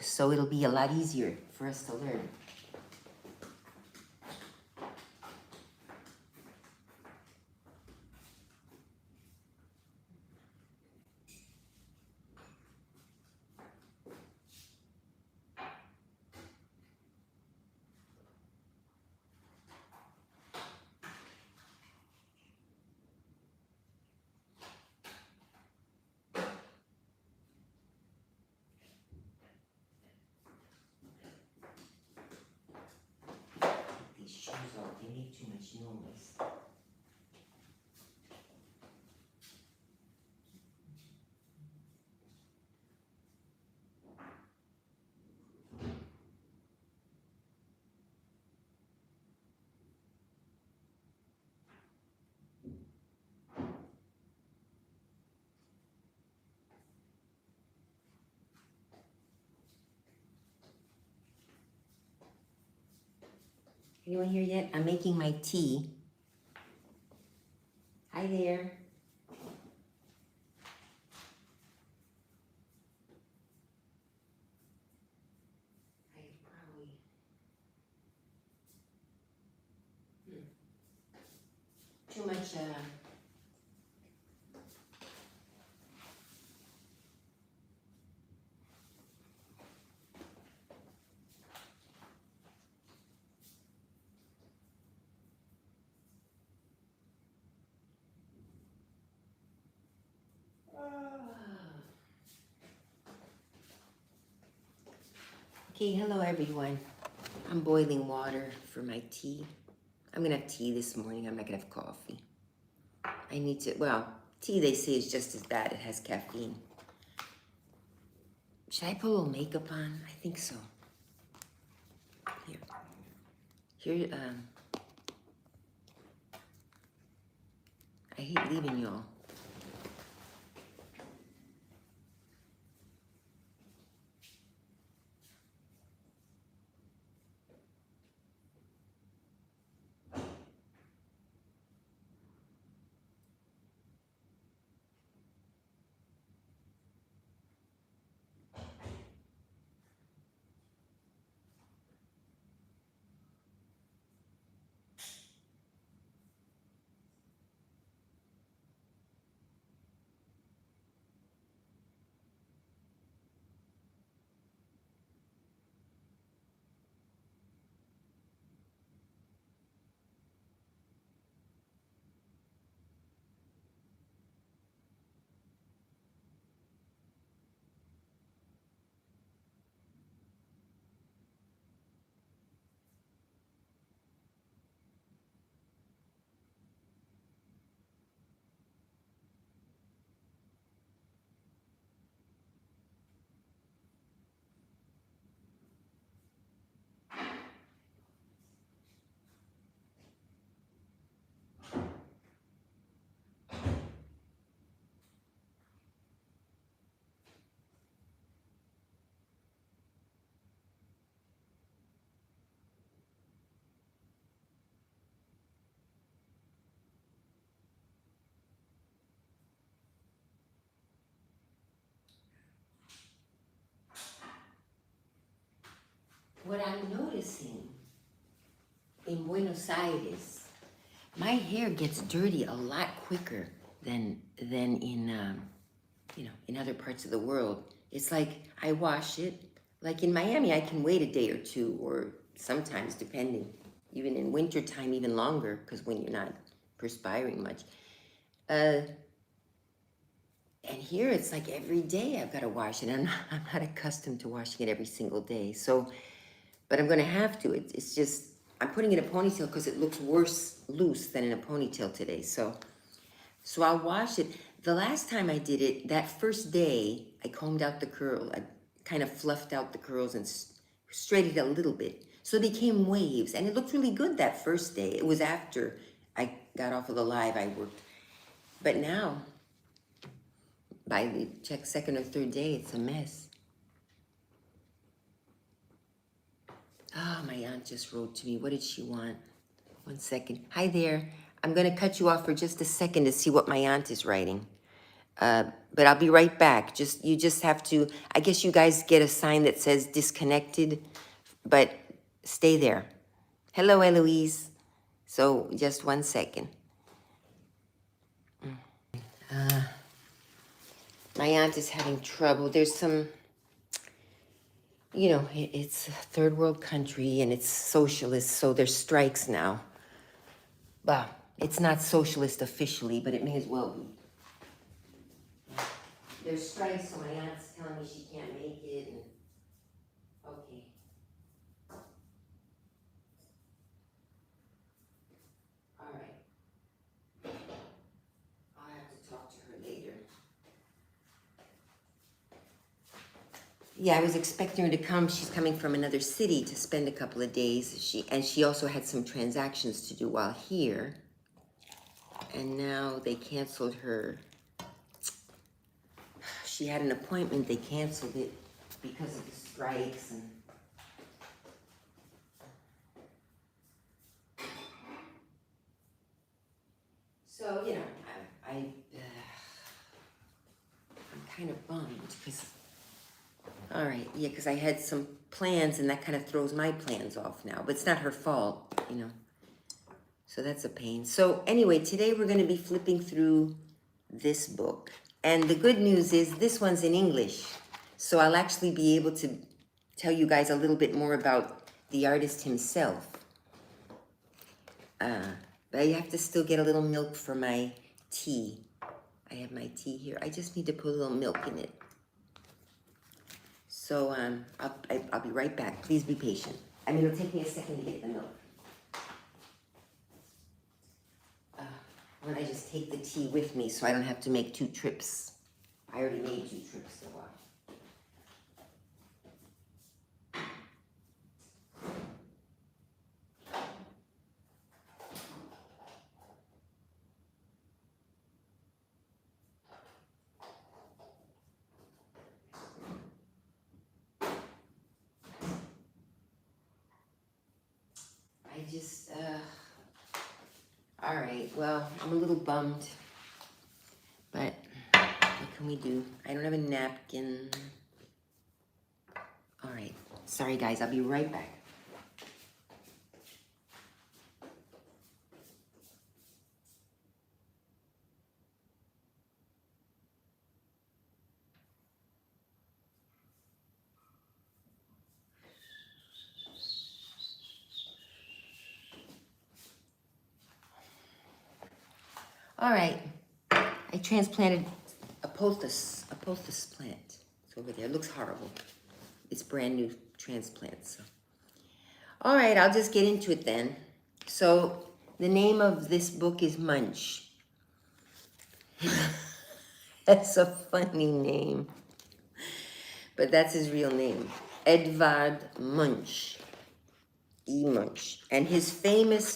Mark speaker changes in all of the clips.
Speaker 1: so it'll be a lot easier for us to learn. These shoes off, they make too much noise. Anyone here yet? I'm making my tea. Hi there. I probably... Too much, Okay, hello everyone. I'm boiling water for my tea. I'm gonna have tea this morning. I'm not gonna have coffee. I need to, well, tea they say is just as bad. It has caffeine. Should I put a little makeup on? I think so. Here, I hate leaving y'all. What I'm noticing in Buenos Aires, my hair gets dirty a lot quicker than in in other parts of the world. It's like I wash it. Like in Miami, I can wait a day or two, or sometimes depending, even in wintertime, even longer, because when you're not perspiring much. And here it's like every day I've got to wash it. I'm not accustomed to washing it every single day. So, but I'm going to have to. It's just, I'm putting it in a ponytail because it looks worse loose than in a ponytail today. So I'll wash it. The last time I did it, that first day, I combed out the curl. I kind of fluffed out the curls and straightened it a little bit. So it became waves. And it looked really good that first day. It was after I got off of the live I worked. But now, by the second or third day, it's a mess. Ah, my aunt just wrote to me. What did she want? 1 second. Hi there. I'm going to cut you off for just a second to see what my aunt is writing. But I'll be right back. You just have to, I guess you guys get a sign that says disconnected, but stay there. Hello, Eloise. So just 1 second. My aunt is having trouble. There's some, it's a third world country and it's socialist, so there's strikes now. Well, it's not socialist officially, but it may as well be. There's strikes, so my aunt's telling me she can't make it. And, okay. All right. I'll have to talk to her later. Yeah, I was expecting her to come. She's coming from another city to spend a couple of days. She also had some transactions to do while here. And now they canceled her. She had an appointment, they canceled it because of the strikes. And so, I'm kind of bummed because, all right, yeah, because I had some plans and that kind of throws my plans off now, but it's not her fault, So that's a pain. So anyway, today we're going to be flipping through this book. And the good news is this one's in English. So I'll actually be able to tell you guys a little bit more about the artist himself. But I have to still get a little milk for my tea. I have my tea here. I just need to put a little milk in it. So I'll be right back. Please be patient. It'll take me a second to get the milk. When I just take the tea with me so I don't have to make 2 trips. I already made 2 trips, so all right, well, I'm a little bummed, but what can we do? I don't have a napkin. All right, sorry guys, I'll be right back. All right, I transplanted a pothos plant. It's over there. It looks horrible. It's brand new transplant. So, all right, I'll just get into it then. So the name of this book is Munch. That's a funny name, but that's his real name, Edvard Munch. E. Munch. And his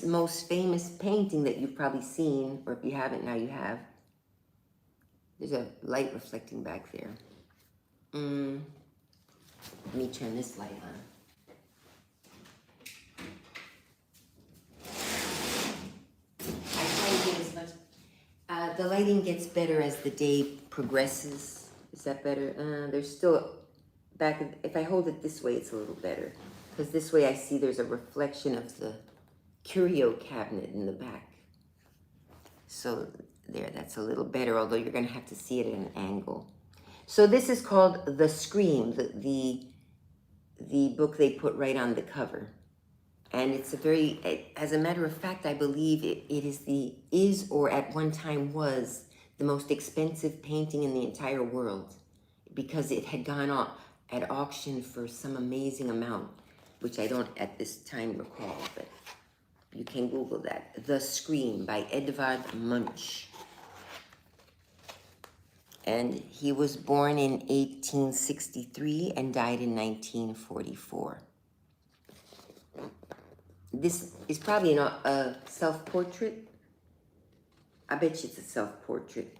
Speaker 1: most famous painting that you've probably seen, or if you haven't, now you have. There's a light reflecting back there. Let me turn this light on. I try to get as much. The lighting gets better as the day progresses. Is that better? There's still back. If I hold it this way, it's a little better. Because this way I see there's a reflection of the curio cabinet in the back. So there, that's a little better, although you're going to have to see it at an angle. So this is called The Scream, the book they put right on the cover. And it's as a matter of fact, I believe it is or at one time was the most expensive painting in the entire world, because it had gone at auction for some amazing amount, which I don't at this time recall, but you can Google that. The Scream by Edvard Munch. And he was born in 1863 and died in 1944. This is probably not a self-portrait. I bet you it's a self-portrait.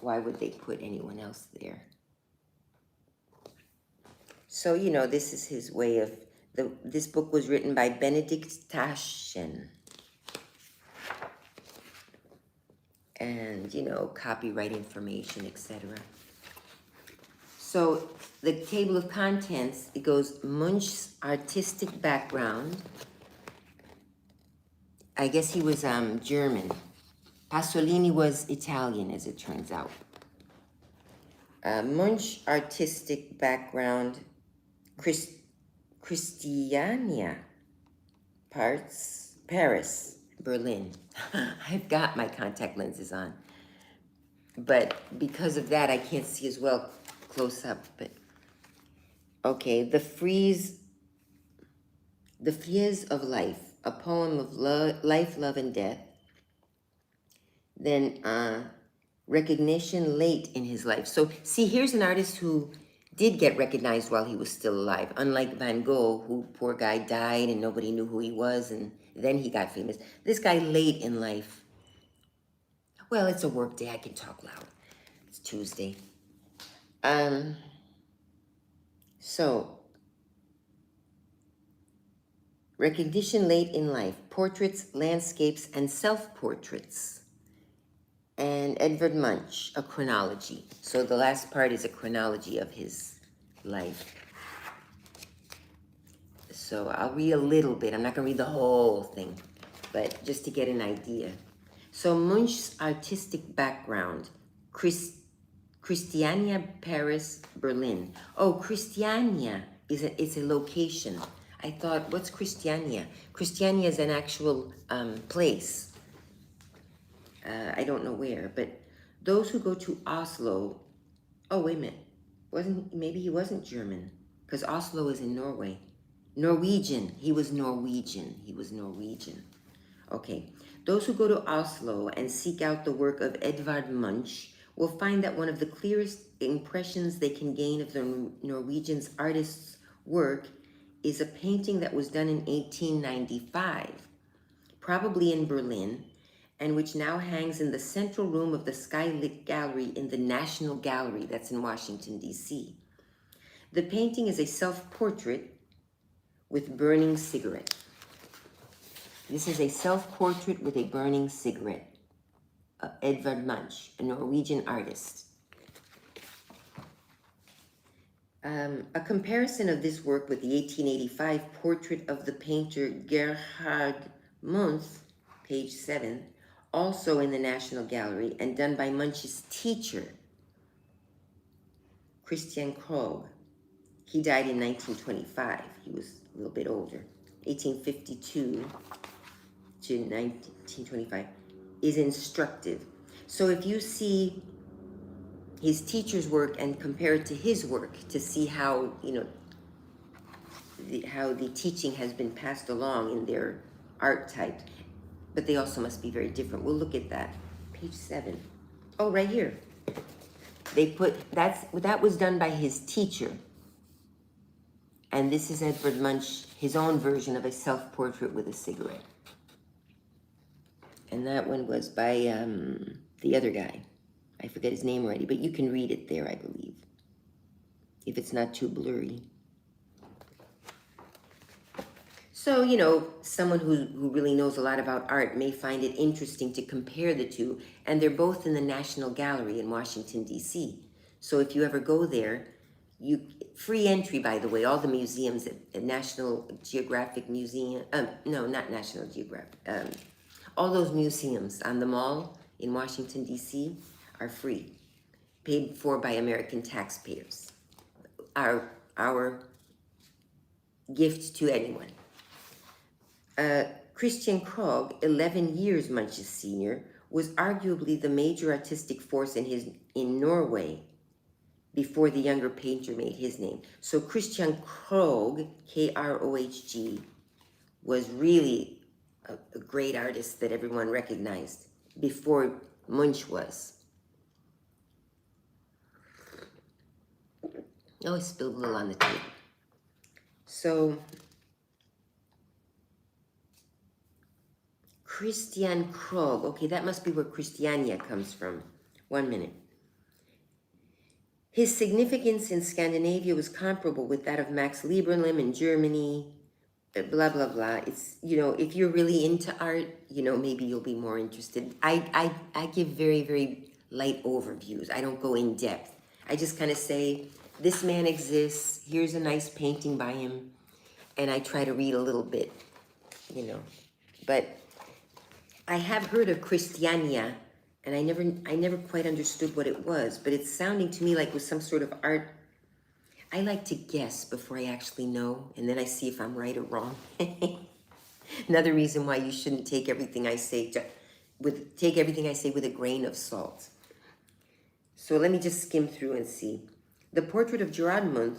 Speaker 1: Why would they put anyone else there? So, this is his way of, this book was written by Benedict Taschen. and, you know, copyright information, etc. So the table of contents, it goes Munch's artistic background. I guess he was German. Pasolini was Italian, as it turns out. Munch artistic background, Christiania, Paris, Berlin. I've got my contact lenses on, but because of that, I can't see as well close up. But okay, the Frieze of Life, a poem of life, love, and death. Then recognition late in his life. So see, here's an artist who did get recognized while he was still alive, unlike Van Gogh, who, poor guy, died and nobody knew who he was, and then he got famous. This guy late in life. Well, it's a work day, I can talk loud. It's Tuesday. So recognition late in life, portraits, landscapes, and self-portraits. And Edvard Munch, a chronology. So the last part is a chronology of his life. So I'll read a little bit. I'm not going to read the whole thing, but just to get an idea. So Munch's artistic background, Christiania, Paris, Berlin. Oh, Christiania it's a location. I thought, what's Christiania? Christiania is an actual place. I don't know where, but those who go to Oslo, oh, wait a minute, maybe he wasn't German, because Oslo is in Norway. Norwegian, he was Norwegian. Okay, those who go to Oslo and seek out the work of Edvard Munch will find that one of the clearest impressions they can gain of the Norwegian artist's work is a painting that was done in 1895, probably in Berlin, and which now hangs in the central room of the skylit gallery in the National Gallery, that's in Washington, D.C. The painting is a self-portrait with burning cigarette. This is a self-portrait with a burning cigarette. Edvard Munch, a Norwegian artist. A comparison of this work with the 1885 portrait of the painter Gerhard Munch, page 7, also in the National Gallery, and done by Munch's teacher, Christian Krogh. He died in 1925. He was a little bit older. 1852 to 1925 is instructive. So if you see his teacher's work and compare it to his work to see how, you know, how the teaching has been passed along in their art type, but they also must be very different. We'll look at that. Page 7. Oh, right here. They put, that was done by his teacher. And this is Edvard Munch, his own version of a self-portrait with a cigarette. And that one was by the other guy. I forget his name already, but you can read it there, I believe, if it's not too blurry. So, you know, someone who really knows a lot about art may find it interesting to compare the two, and they're both in the National Gallery in Washington, D.C. So if you ever go there, free entry, by the way, all the museums, at National Geographic Museum, no, not National Geographic, all those museums on the mall in Washington, D.C. are free, paid for by American taxpayers. Our gift to anyone. Christian Krogh, 11 years Munch's senior, was arguably the major artistic force in Norway before the younger painter made his name. So Christian Krogh, K-R-O-H-G, was really a great artist that everyone recognized before Munch was. Oh, I spilled a little on the table. So Christian Krogh, okay, that must be where Christiania comes from. 1 minute. His significance in Scandinavia was comparable with that of Max Lieberlin in Germany, blah, blah, blah. It's, you know, if you're really into art, you know, maybe you'll be more interested. I give very, very light overviews. I don't go in depth. I just kind of say, this man exists. Here's a nice painting by him. And I try to read a little bit, you know. But I have heard of Christiania, and I never quite understood what it was, but it's sounding to me like it was some sort of art. I like to guess before I actually know, and then I see if I'm right or wrong. Another reason why you shouldn't take everything I say with a grain of salt. So let me just skim through and see. The portrait of Gerard Munch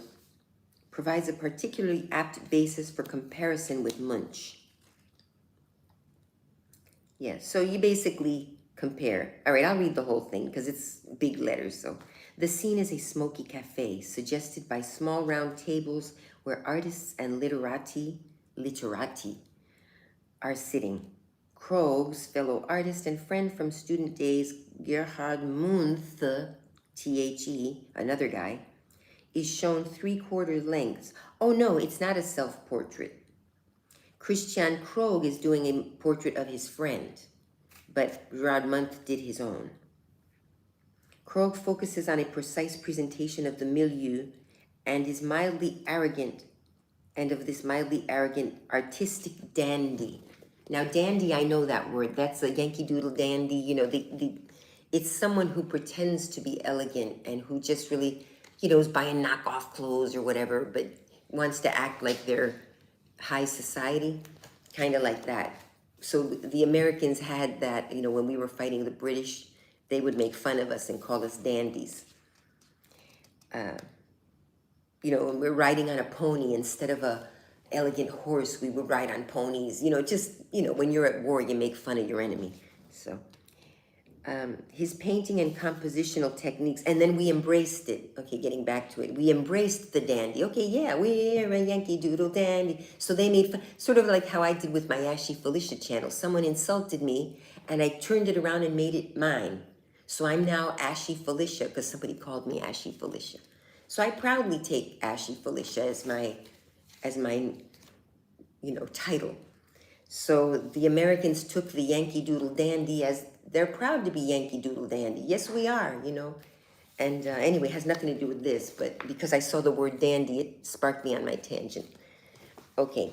Speaker 1: provides a particularly apt basis for comparison with Munch. Yeah, so you basically compare. All right, I'll read the whole thing because it's big letters. So the scene is a smoky cafe suggested by small round tables where artists and literati are sitting. Krog's fellow artist and friend from student days, Gerhard Munch, T-H-E, another guy, is shown 3/4 lengths. Oh no, it's not a self-portrait. Christian Krog is doing a portrait of his friend, but Gerard Munch did his own. Krog focuses on a precise presentation of the milieu and is mildly arrogant, and of this mildly arrogant artistic dandy. Now, dandy, I know that word. That's a Yankee Doodle dandy. You know, it's someone who pretends to be elegant and who just really, you know, is buying knockoff clothes or whatever, but wants to act like they're high society, kind of like that. So the Americans had that, you know, when we were fighting the British, they would make fun of us and call us dandies. You know, when we're riding on a pony instead of a elegant horse, we would ride on ponies. You know, just, you know, when you're at war, you make fun of your enemy. So his painting and compositional techniques, and then we embraced it. Okay, getting back to it. We embraced the dandy. Okay, yeah, we're a Yankee Doodle dandy. So they made fun, sort of like how I did with my Ashy Felicia channel. Someone insulted me, and I turned it around and made it mine. So I'm now Ashy Felicia because somebody called me Ashy Felicia. So I proudly take Ashy Felicia as my, you know, title. So the Americans took the Yankee Doodle dandy as they're proud to be Yankee Doodle dandy. Yes, we are, you know. And anyway, it has nothing to do with this, but because I saw the word dandy, it sparked me on my tangent. Okay.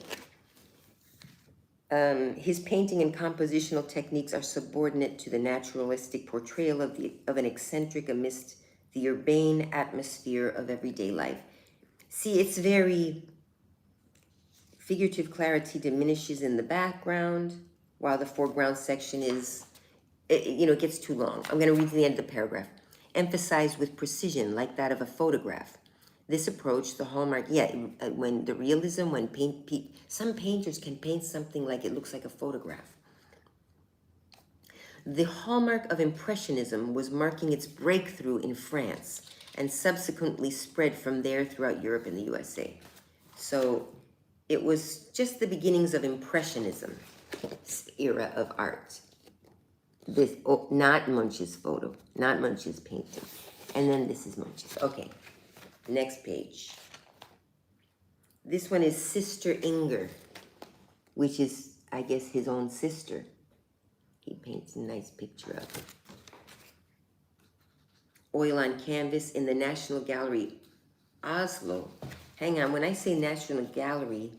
Speaker 1: His painting and compositional techniques are subordinate to the naturalistic portrayal of an eccentric amidst the urbane atmosphere of everyday life. See, it's very figurative clarity diminishes in the background, while the foreground section is, you know, it gets too long. I'm going to read to the end of the paragraph. Emphasized with precision, like that of a photograph. This approach, the hallmark, when the realism, when some painters can paint something like it looks like a photograph. The hallmark of Impressionism was marking its breakthrough in France and subsequently spread from there throughout Europe and the USA. So it was just the beginnings of Impressionism era of art. This, oh, not Munch's photo, not Munch's painting. And then this is Munch's. Okay, next page. This one is Sister Inger, which is, I guess, his own sister. He paints a nice picture of her. Oil on canvas in the National Gallery, Oslo. Hang on, when I say National Gallery,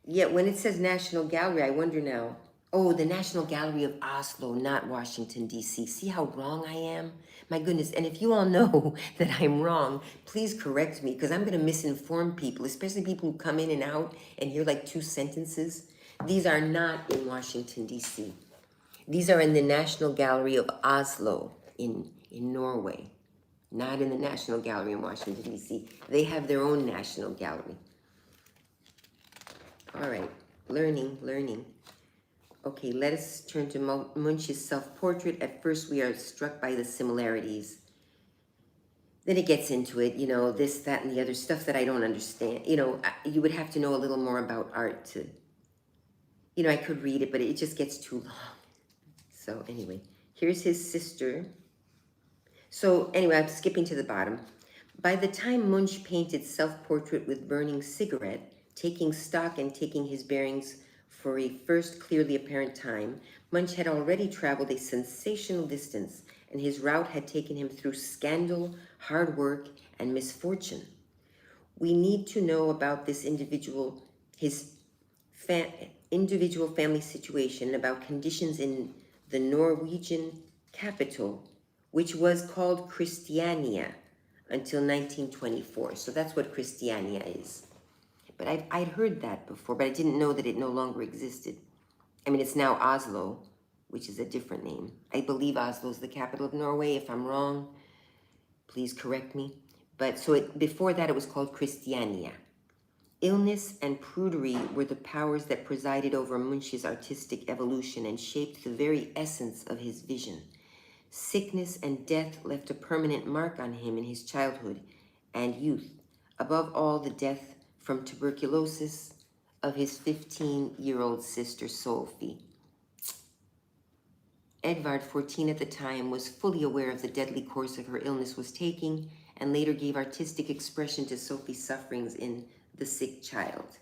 Speaker 1: yeah, when it says National Gallery, I wonder now. Oh, the National Gallery of Oslo, not Washington, D.C. See how wrong I am? My goodness. And if you all know that I'm wrong, please correct me because I'm going to misinform people, especially people who come in and out and hear like 2 sentences. These are not in Washington, D.C. These are in the National Gallery of Oslo in Norway, not in the National Gallery in Washington, D.C. They have their own National Gallery. All right, learning. Okay, let us turn to Munch's self-portrait. At first, we are struck by the similarities. Then it gets into it, you know, this, that, and the other stuff that I don't understand. You know, you would have to know a little more about art to, you know, I could read it, but it just gets too long. So anyway, here's his sister. So anyway, I'm skipping to the bottom. By the time Munch painted Self-Portrait with Burning Cigarette, taking stock and taking his bearings for a first clearly apparent time, Munch had already traveled a sensational distance, and his route had taken him through scandal, hard work, and misfortune. We need to know about this individual, his individual family situation, and about conditions in the Norwegian capital, which was called Christiania until 1924. So that's what Christiania is. But I'd heard that before, but I didn't know that it no longer existed. I mean, it's now Oslo, which is a different name. I believe Oslo is the capital of Norway. If I'm wrong, please correct me. But so before that, it was called Christiania. Illness and prudery were the powers that presided over Munch's artistic evolution and shaped the very essence of his vision. Sickness and death left a permanent mark on him in his childhood and youth, above all the death from tuberculosis of his 15-year-old sister Sophie. Edvard, 14 at the time, was fully aware of the deadly course of her illness was taking, and later gave artistic expression to Sophie's sufferings in The Sick Child.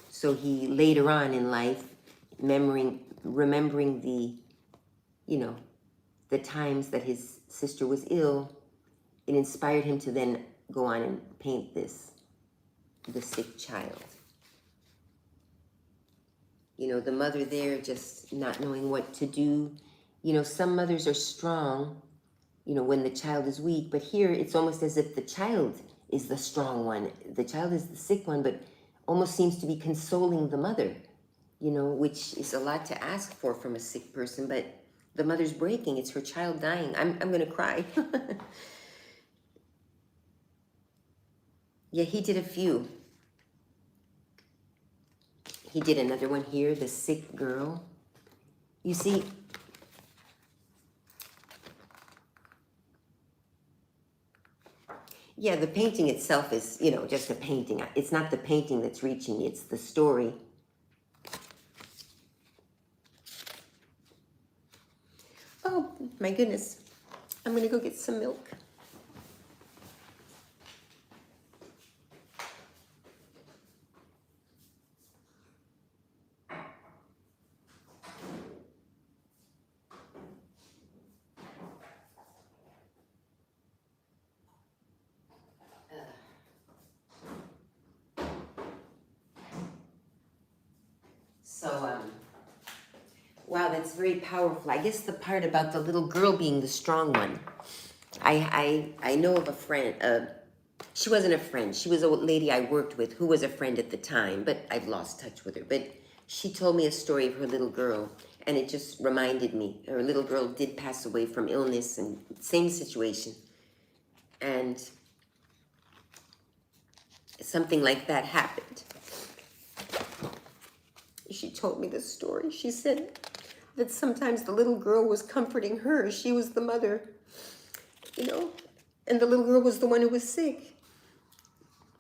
Speaker 1: So he later on in life, remembering the, the times that his sister was ill, it inspired him to then go on and paint this, The Sick Child. The mother there just not knowing what to do. Some mothers are strong, when the child is weak, but here it's almost as if the child is the strong one. The child is the sick one, but almost seems to be consoling the mother, which is a lot to ask for from a sick person, but the mother's breaking. It's her child dying. I'm going to cry. Yeah, he did a few. He did another one here, The Sick Girl. You see, yeah, the painting itself is, just a painting. It's not the painting that's reaching me, it's the story. Oh, my goodness. I'm going to go get some milk. Wow, that's very powerful. I guess the part about the little girl being the strong one. I know of a friend, she wasn't a friend. She was a lady I worked with who was a friend at the time, but I've lost touch with her. But she told me a story of her little girl, and it just reminded me. Her little girl did pass away from illness, and same situation. And something like that happened. She told me this story. She said that sometimes the little girl was comforting her. She was the mother, and the little girl was the one who was sick.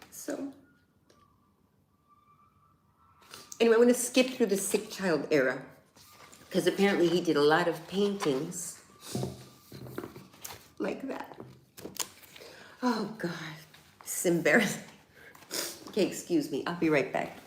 Speaker 1: So, anyway, I'm going to skip through the sick child era, because apparently he did a lot of paintings like that. Oh, God. This is embarrassing. Okay, excuse me. I'll be right back.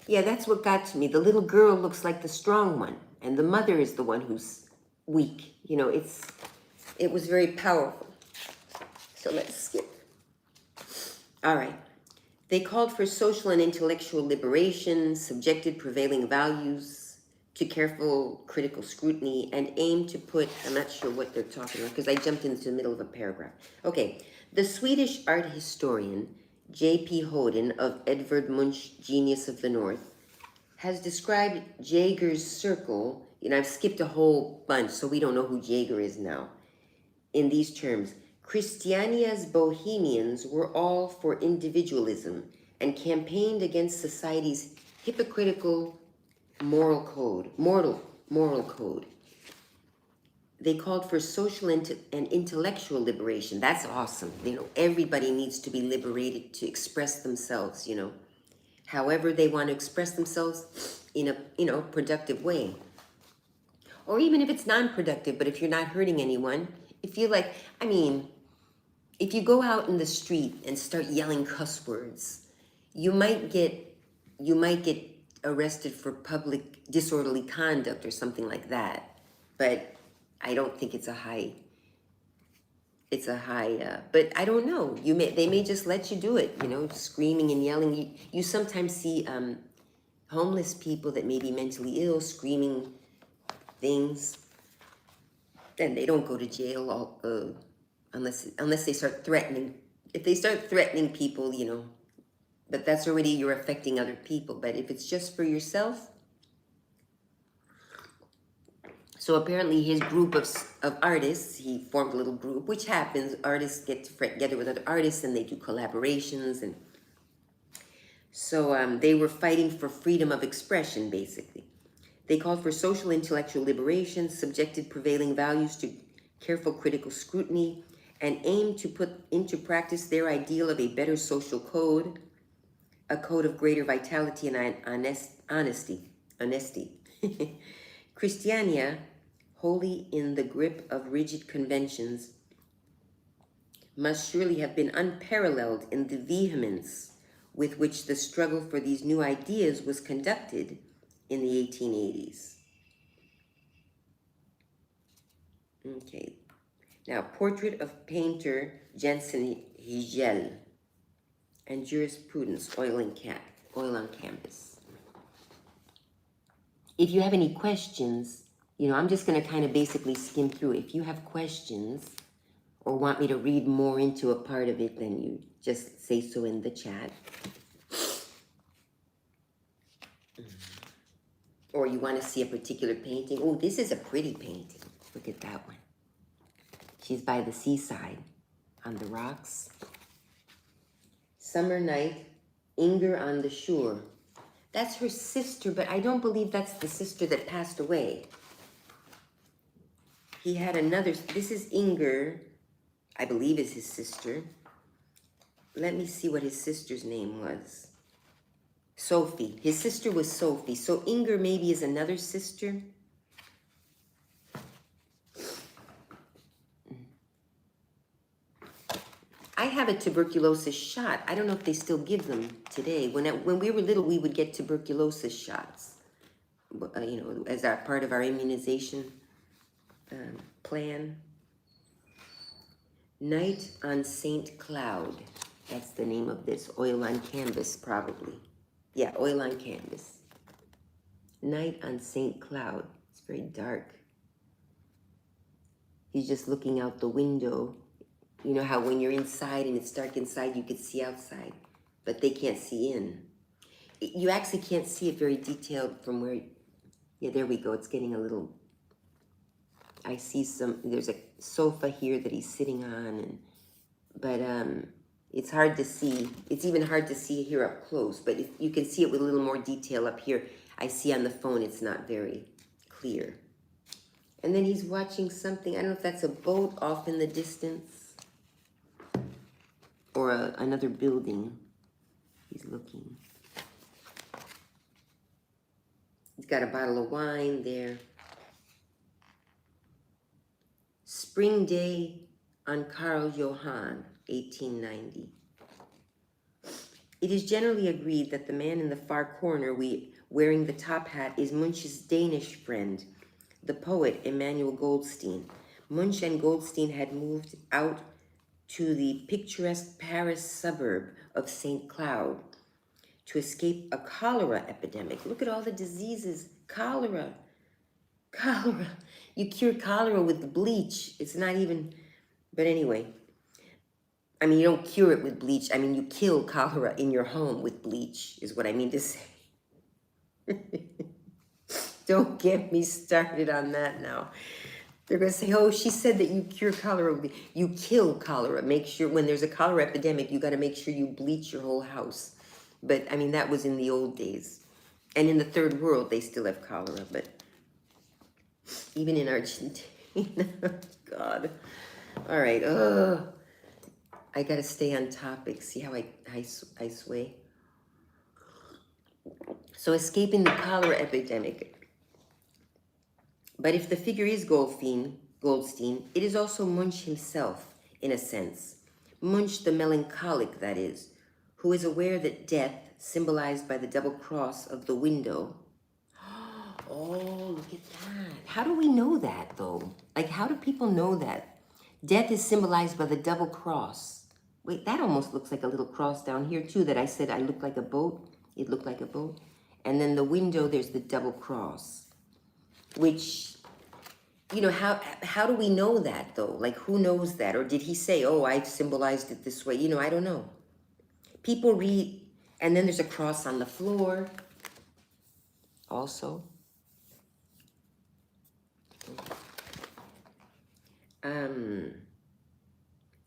Speaker 1: Yeah, that's what got to me. The little girl looks like the strong one, and the mother is the one who's weak. It was very powerful. So let's skip. All right. They called for social and intellectual liberation, subjected prevailing values to careful critical scrutiny, and aimed to put, I'm not sure what they're talking about because I jumped into the middle of a paragraph. Okay, the Swedish art historian J.P. Hoden of Edvard Munch, Genius of the North, has described Jaeger's circle. I've skipped a whole bunch, so we don't know who Jaeger is now. in these terms. Christiania's bohemians were all for individualism and campaigned against society's hypocritical moral code. They called for social and intellectual liberation. That's awesome. Everybody needs to be liberated to express themselves, however they want to express themselves in a, productive way. Or even if it's non-productive, but if you're not hurting anyone, if you if you go out in the street and start yelling cuss words, you might get arrested for public disorderly conduct or something like that. But I don't think it's a high, but I don't know. They may just let you do it, screaming and yelling. You sometimes see homeless people that may be mentally ill screaming things, and they don't go to jail unless they start threatening. If they start threatening people, but that's already, you're affecting other people. But if it's just for yourself. So apparently his group of artists, he formed a little group, which happens. Artists get together with other artists and they do collaborations. And so they were fighting for freedom of expression, basically. They called for social intellectual liberation, subjected prevailing values to careful critical scrutiny, and aimed to put into practice their ideal of a better social code, a code of greater vitality and honesty. Christiania, wholly in the grip of rigid conventions, must surely have been unparalleled in the vehemence with which the struggle for these new ideas was conducted in the 1880s. Okay, now portrait of painter Jensen Hegel and jurisprudence, oil on canvas. If you have any questions, I'm just going to kind of basically skim through. If you have questions or want me to read more into a part of it, then you just say so in the chat. Or you want to see a particular painting. Oh, this is a pretty painting. Look at that one. She's by the seaside on the rocks. Summer night, Inger on the shore. That's her sister, but I don't believe that's the sister that passed away. He had another, this is Inger, I believe is his sister. Let me see what his sister's name was. Sophie. His sister was Sophie. So Inger maybe is another sister. I have a tuberculosis shot. I don't know if they still give them today. When we were little, we would get tuberculosis shots, as our part of our immunization plan. Night on St. Cloud. That's the name of this. Oil on canvas, probably. Yeah, oil on canvas. Night on St. Cloud. It's very dark. He's just looking out the window. You know how when you're inside and it's dark inside, you could see outside, but they can't see in. You actually can't see it very detailed from where, yeah, there we go. It's getting a little, I see there's a sofa here that he's sitting on, but it's hard to see. It's even hard to see here up close, but if you can see it with a little more detail up here. I see on the phone, it's not very clear. And then he's watching something. I don't know if that's a boat off in the distance or another building. He's looking. He's got a bottle of wine there. Spring Day on Karl Johann, 1890. It is generally agreed that the man in the far corner wearing the top hat is Munch's Danish friend, the poet Emanuel Goldstein. Munch and Goldstein had moved out to the picturesque Paris suburb of St. Cloud to escape a cholera epidemic. Look at all the diseases. Cholera. You cure cholera with bleach. It's not even, but anyway. I mean, you don't cure it with bleach. I mean, you kill cholera in your home with bleach, is what I mean to say. Don't get me started on that now. They're going to say, oh, she said that you cure cholera. You kill cholera. Make sure when there's a cholera epidemic, you got to make sure you bleach your whole house. But, I mean, that was in the old days. And in the third world, they still have cholera. But even in Argentina, God. All right. I got to stay on topic. See how I sway? So escaping the cholera epidemic. But if the figure is Goldstein, it is also Munch himself, in a sense. Munch the melancholic, that is, who is aware that death, symbolized by the double cross of the window. Oh, look at that. How do we know that, though? Like, how do people know that? Death is symbolized by the double cross. Wait, that almost looks like a little cross down here, too, that I said I look like a boat. It looked like a boat. And then the window, there's the double cross. Which, you know, how do we know that, though? Like, who knows that? Or did he say, oh, I symbolized it this way? You know, I don't know. People read, and then there's a cross on the floor also.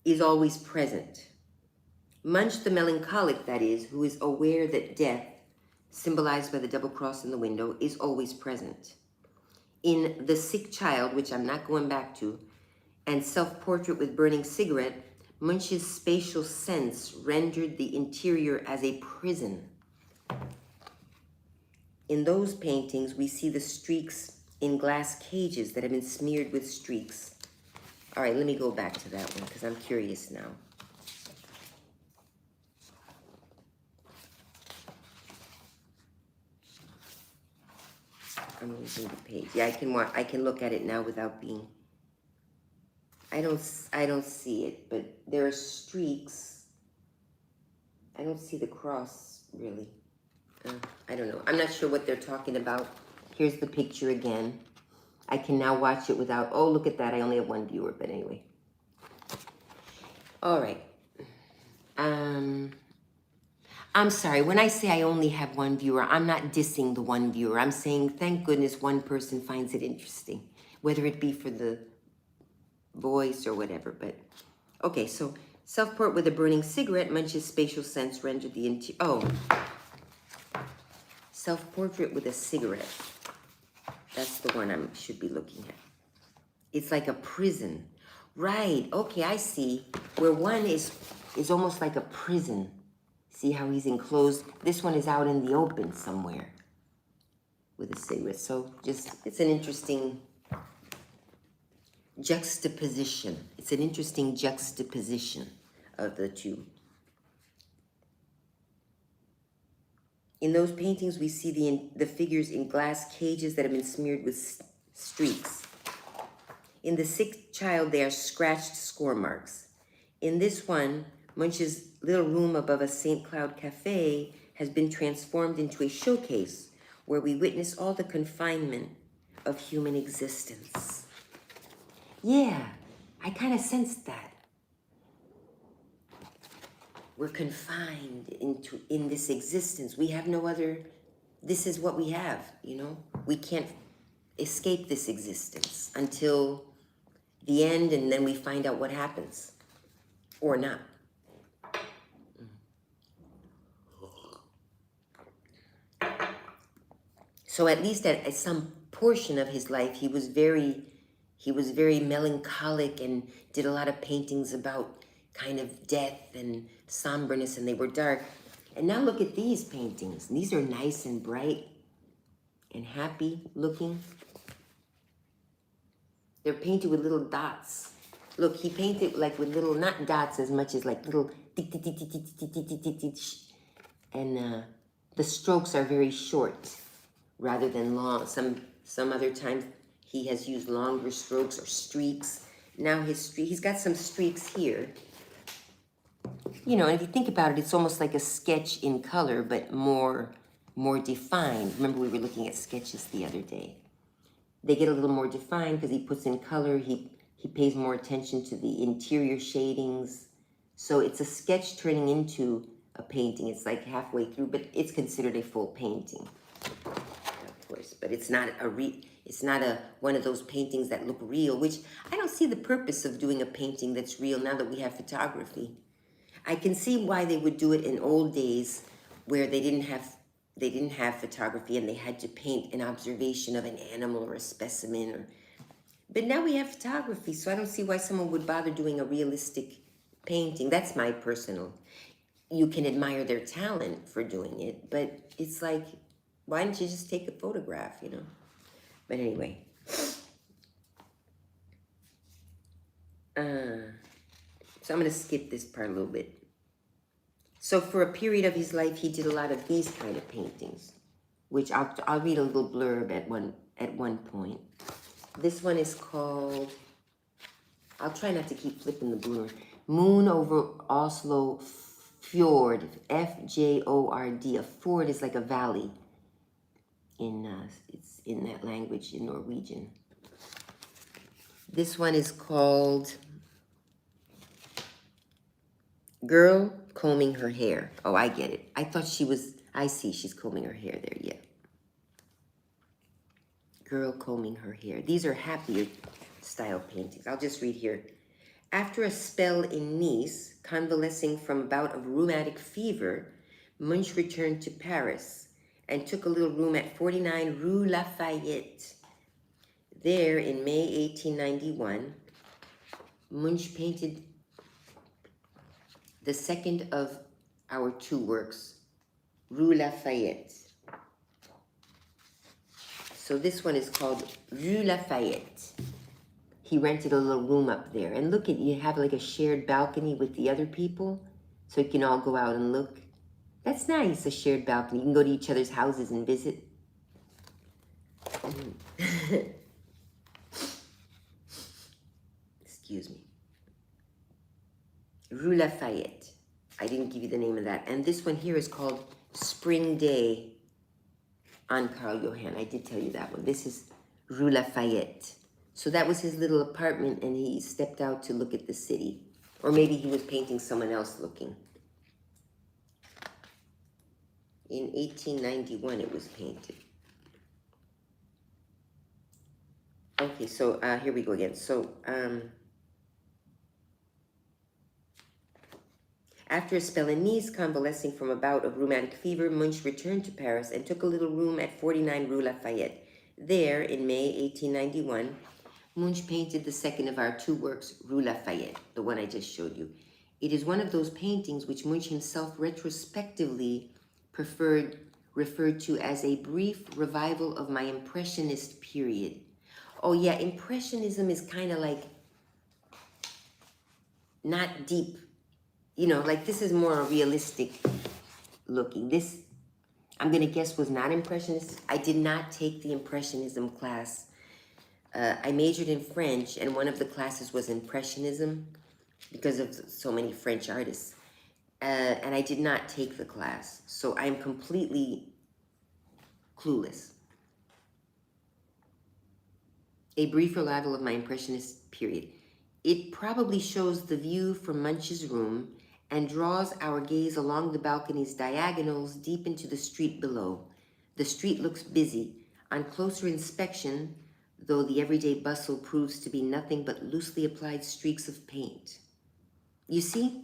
Speaker 1: Is always present. Munch the melancholic, that is, who is aware that death, symbolized by the double cross in the window, is always present. In The Sick Child, which I'm not going back to, and Self-Portrait with Burning Cigarette, Munch's spatial sense rendered the interior as a prison. In those paintings, we see the streaks in glass cages that have been smeared with streaks. All right, let me go back to that one because I'm curious now. I'm losing the page. Yeah, I can look at it now without being. I don't see it, but there are streaks. I don't see the cross really. I don't know. I'm not sure what they're talking about. Here's the picture again. I can now watch it without. Oh, look at that! I only have one viewer, but anyway. All right. I'm sorry, when I say I only have one viewer, I'm not dissing the one viewer. I'm saying, thank goodness one person finds it interesting, whether it be for the voice or whatever. But, okay, so Self-Portrait with a Burning Cigarette, Munch's spatial sense rendered the interior. Oh, Self-Portrait with a Cigarette. That's the one I should be looking at. It's like a prison. Right, okay, I see. Where one is almost like a prison. See how he's enclosed? This one is out in the open somewhere with a cigarette. So just, it's an interesting juxtaposition. It's an interesting juxtaposition of the two. In those paintings, we see the figures in glass cages that have been smeared with streaks. In The Sick Child, they are scratched score marks. In this one, Munch's little room above a St. Cloud cafe has been transformed into a showcase where we witness all the confinement of human existence. Yeah, I kind of sensed that. We're confined in this existence. We have no other, this is what we have, you know? We can't escape this existence until the end, and then we find out what happens, or not. So at least at some portion of his life, he was very melancholic and did a lot of paintings about kind of death and somberness, and they were dark. And now look at these paintings. These are nice and bright and happy looking. They're painted with little dots. Look, he painted like with little, not dots as much as like little, and the strokes are very short rather than long. Some other times he has used longer strokes or streaks. Now he's got some streaks here. You know, and if you think about it, it's almost like a sketch in color, but more defined. Remember, we were looking at sketches the other day. They get a little more defined because he puts in color. He pays more attention to the interior shadings. So it's a sketch turning into a painting. It's like halfway through, but it's considered a full painting, of course. But it's not It's not one of those paintings that look real, which I don't see the purpose of doing a painting that's real now that we have photography. I can see why they would do it in old days where they didn't have photography and they had to paint an observation of an animal or a specimen or, but now we have photography, so I don't see why someone would bother doing a realistic painting. That's my personal. You can admire their talent for doing it, but it's like, why don't you just take a photograph, you know? But anyway. So I'm going to skip this part a little bit. So for a period of his life, he did a lot of these kind of paintings, which I'll read a little blurb at one point. This one is called, I'll try not to keep flipping the blurb. Moon over Oslo Fjord, Fjord. A fjord is like a valley it's in that language in Norwegian. This one is called Girl Combing Her Hair. Oh, I get it. I thought I see she's combing her hair there, yeah. Girl Combing Her Hair. These are happier style paintings. I'll just read here. After a spell in Nice, convalescing from a bout of rheumatic fever, Munch returned to Paris and took a little room at 49 Rue Lafayette. There, in May 1891, Munch painted the second of our two works, Rue Lafayette. So this one is called Rue Lafayette. He rented a little room up there. And look at, you have like a shared balcony with the other people, so you can all go out and look. That's nice, a shared balcony. You can go to each other's houses and visit. Excuse me. Rue Lafayette. I didn't give you the name of that. And this one here is called Spring Day on Carl Johan. I did tell you that one. This is Rue Lafayette. So that was his little apartment, and he stepped out to look at the city. Or maybe he was painting someone else looking. In 1891, it was painted. Okay, so here we go again. So, after a spell in Nice, convalescing from a bout of rheumatic fever, Munch returned to Paris and took a little room at 49 Rue Lafayette. There, in May 1891, Munch painted the second of our two works, Rue Lafayette, the one I just showed you. It is one of those paintings which Munch himself retrospectively referred to as a brief revival of my Impressionist period. Oh yeah, Impressionism is kind of like not deep, you know, like this is more realistic looking. This, I'm going to guess, was not Impressionist. I did not take the Impressionism class. I majored in French, and one of the classes was Impressionism because of so many French artists. And I did not take the class, so I'm completely clueless. A brief revival of my Impressionist period. It probably shows the view from Munch's room and draws our gaze along the balcony's diagonals deep into the street below. The street looks busy. On closer inspection, though the everyday bustle proves to be nothing but loosely applied streaks of paint. You see?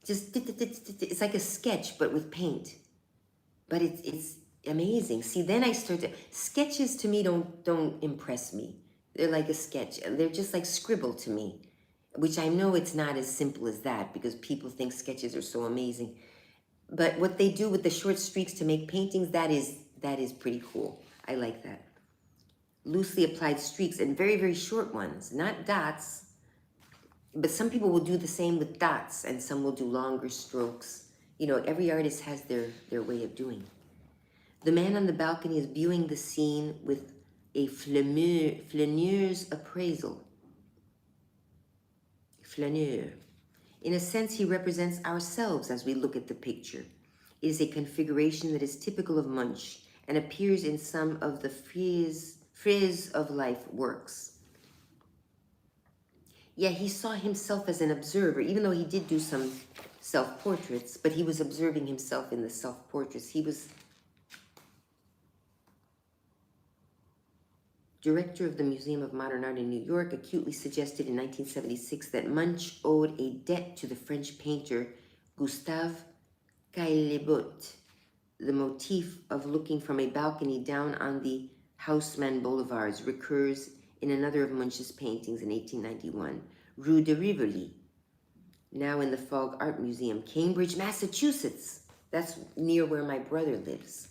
Speaker 1: Just, it's like a sketch, but with paint. But it's amazing. See, then I started, sketches to me don't impress me. They're like a sketch. They're just like scribble to me, which I know it's not as simple as that because people think sketches are so amazing. But what they do with the short streaks to make paintings, that is pretty cool. I like that. Loosely applied streaks and very, very short ones, not dots. But some people will do the same with dots and some will do longer strokes. You know, every artist has their way of doing. The man on the balcony is viewing the scene with a flaneur's appraisal. Flaneur. In a sense, he represents ourselves as we look at the picture. It is a configuration that is typical of Munch and appears in some of the Frieze of Life works. Yeah, he saw himself as an observer, even though he did do some self-portraits, but he was observing himself in the self-portraits. He was... director of the Museum of Modern Art in New York, acutely suggested in 1976 that Munch owed a debt to the French painter Gustave Caillebotte. The motif of looking from a balcony down on the Haussmann Boulevards recurs in another of Munch's paintings in 1891, Rue de Rivoli, now in the Fogg Art Museum, Cambridge, Massachusetts. That's near where my brother lives.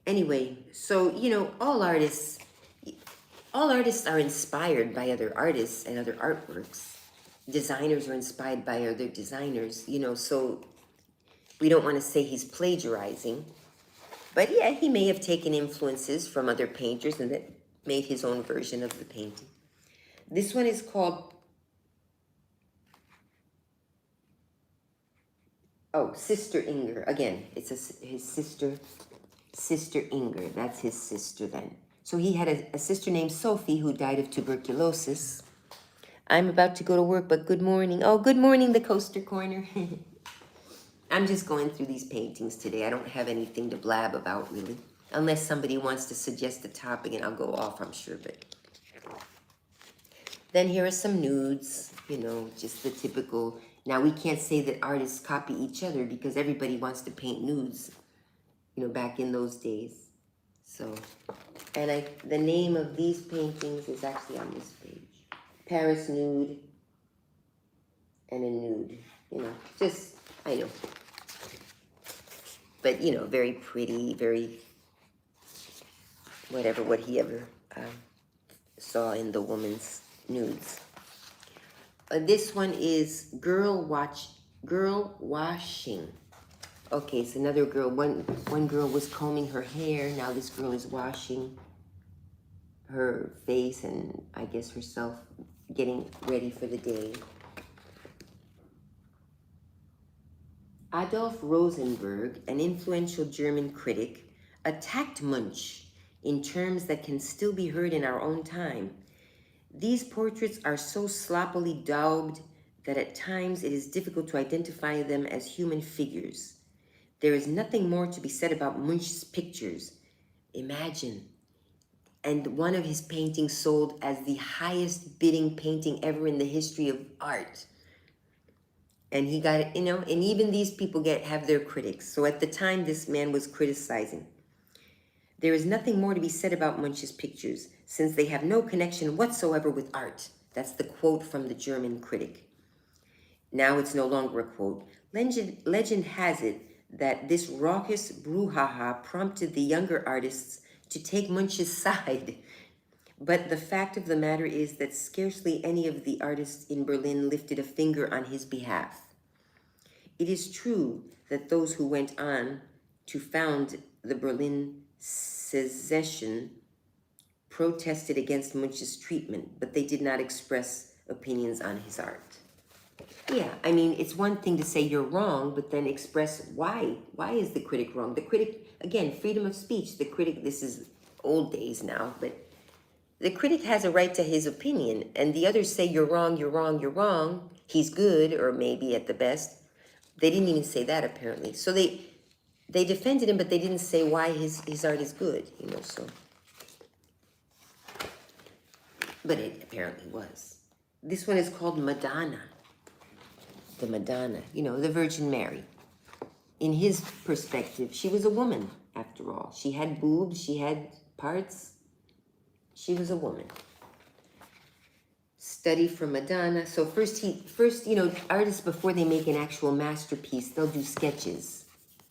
Speaker 1: Anyway, so, you know, all artists are inspired by other artists and other artworks. Designers are inspired by other designers, you know, so we don't want to say he's plagiarizing. But yeah, he may have taken influences from other painters and then made his own version of the painting. This one is called, oh, Sister Inger. Again, it's his Sister Inger. That's his sister then. So he had a sister named Sophie who died of tuberculosis. I'm about to go to work, but good morning. Oh, good morning, the Coaster Corner. I'm just going through these paintings today. I don't have anything to blab about, really. Unless somebody wants to suggest a topic, and I'll go off, I'm sure. But then here are some nudes, you know, just the typical. Now, we can't say that artists copy each other because everybody wants to paint nudes, you know, back in those days. So, and the name of these paintings is actually on this page. Paris Nude and a nude, you know, just, I know. But, you know, very pretty, very, whatever, what he ever saw in the woman's nudes. This one is girl washing. Okay, it's another girl. One girl was combing her hair. Now this girl is washing her face and I guess herself, getting ready for the day. Adolf Rosenberg, an influential German critic, attacked Munch in terms that can still be heard in our own time. These portraits are so sloppily daubed that at times it is difficult to identify them as human figures. There is nothing more to be said about Munch's pictures. Imagine. And one of his paintings sold as the highest bidding painting ever in the history of art. And he got it, you know, and even these people have their critics. So at the time, this man was criticizing. There is nothing more to be said about Munch's pictures, since they have no connection whatsoever with art. That's the quote from the German critic. Now it's no longer a quote. Legend has it that this raucous brouhaha prompted the younger artists to take Munch's side. But the fact of the matter is that scarcely any of the artists in Berlin lifted a finger on his behalf. It is true that those who went on to found the Berlin Secession protested against Munch's treatment, but they did not express opinions on his art. Yeah, I mean, it's one thing to say you're wrong, but then express why. Why is the critic wrong? The critic, again, freedom of speech. The critic, this is old days now, but the critic has a right to his opinion, and the others say you're wrong, you're wrong, you're wrong. He's good, or maybe at the best. They didn't even say that, apparently. So they defended him, but they didn't say why his art is good, you know, so. But it apparently was. This one is called Madonna. The Madonna, you know, the Virgin Mary. In his perspective, she was a woman, after all. She had boobs, she had parts. She was a woman. Study for Madonna. So first, you know, artists, before they make an actual masterpiece, they'll do sketches.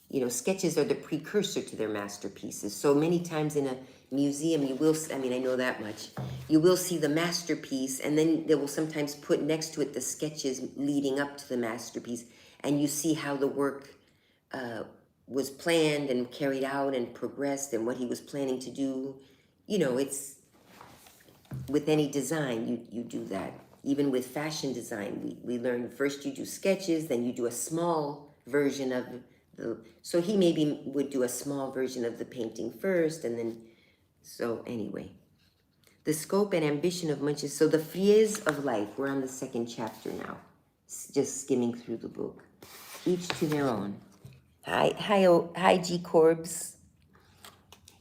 Speaker 1: You know, sketches are the precursor to their masterpieces. So many times in a museum, you will, I mean, I know that much. You will see the masterpiece, and then they will sometimes put next to it the sketches leading up to the masterpiece. And you see how the work was planned and carried out and progressed and what he was planning to do. You know, it's, with any design, you do that. Even with fashion design, we learn first you do sketches, then you do a small version of the, so he maybe would do a small version of the painting first, and then, so anyway. The scope and ambition of Munch's, so the Frieze of Life, we're on the second chapter now, just skimming through the book. Each to their own. Hi G Corbs.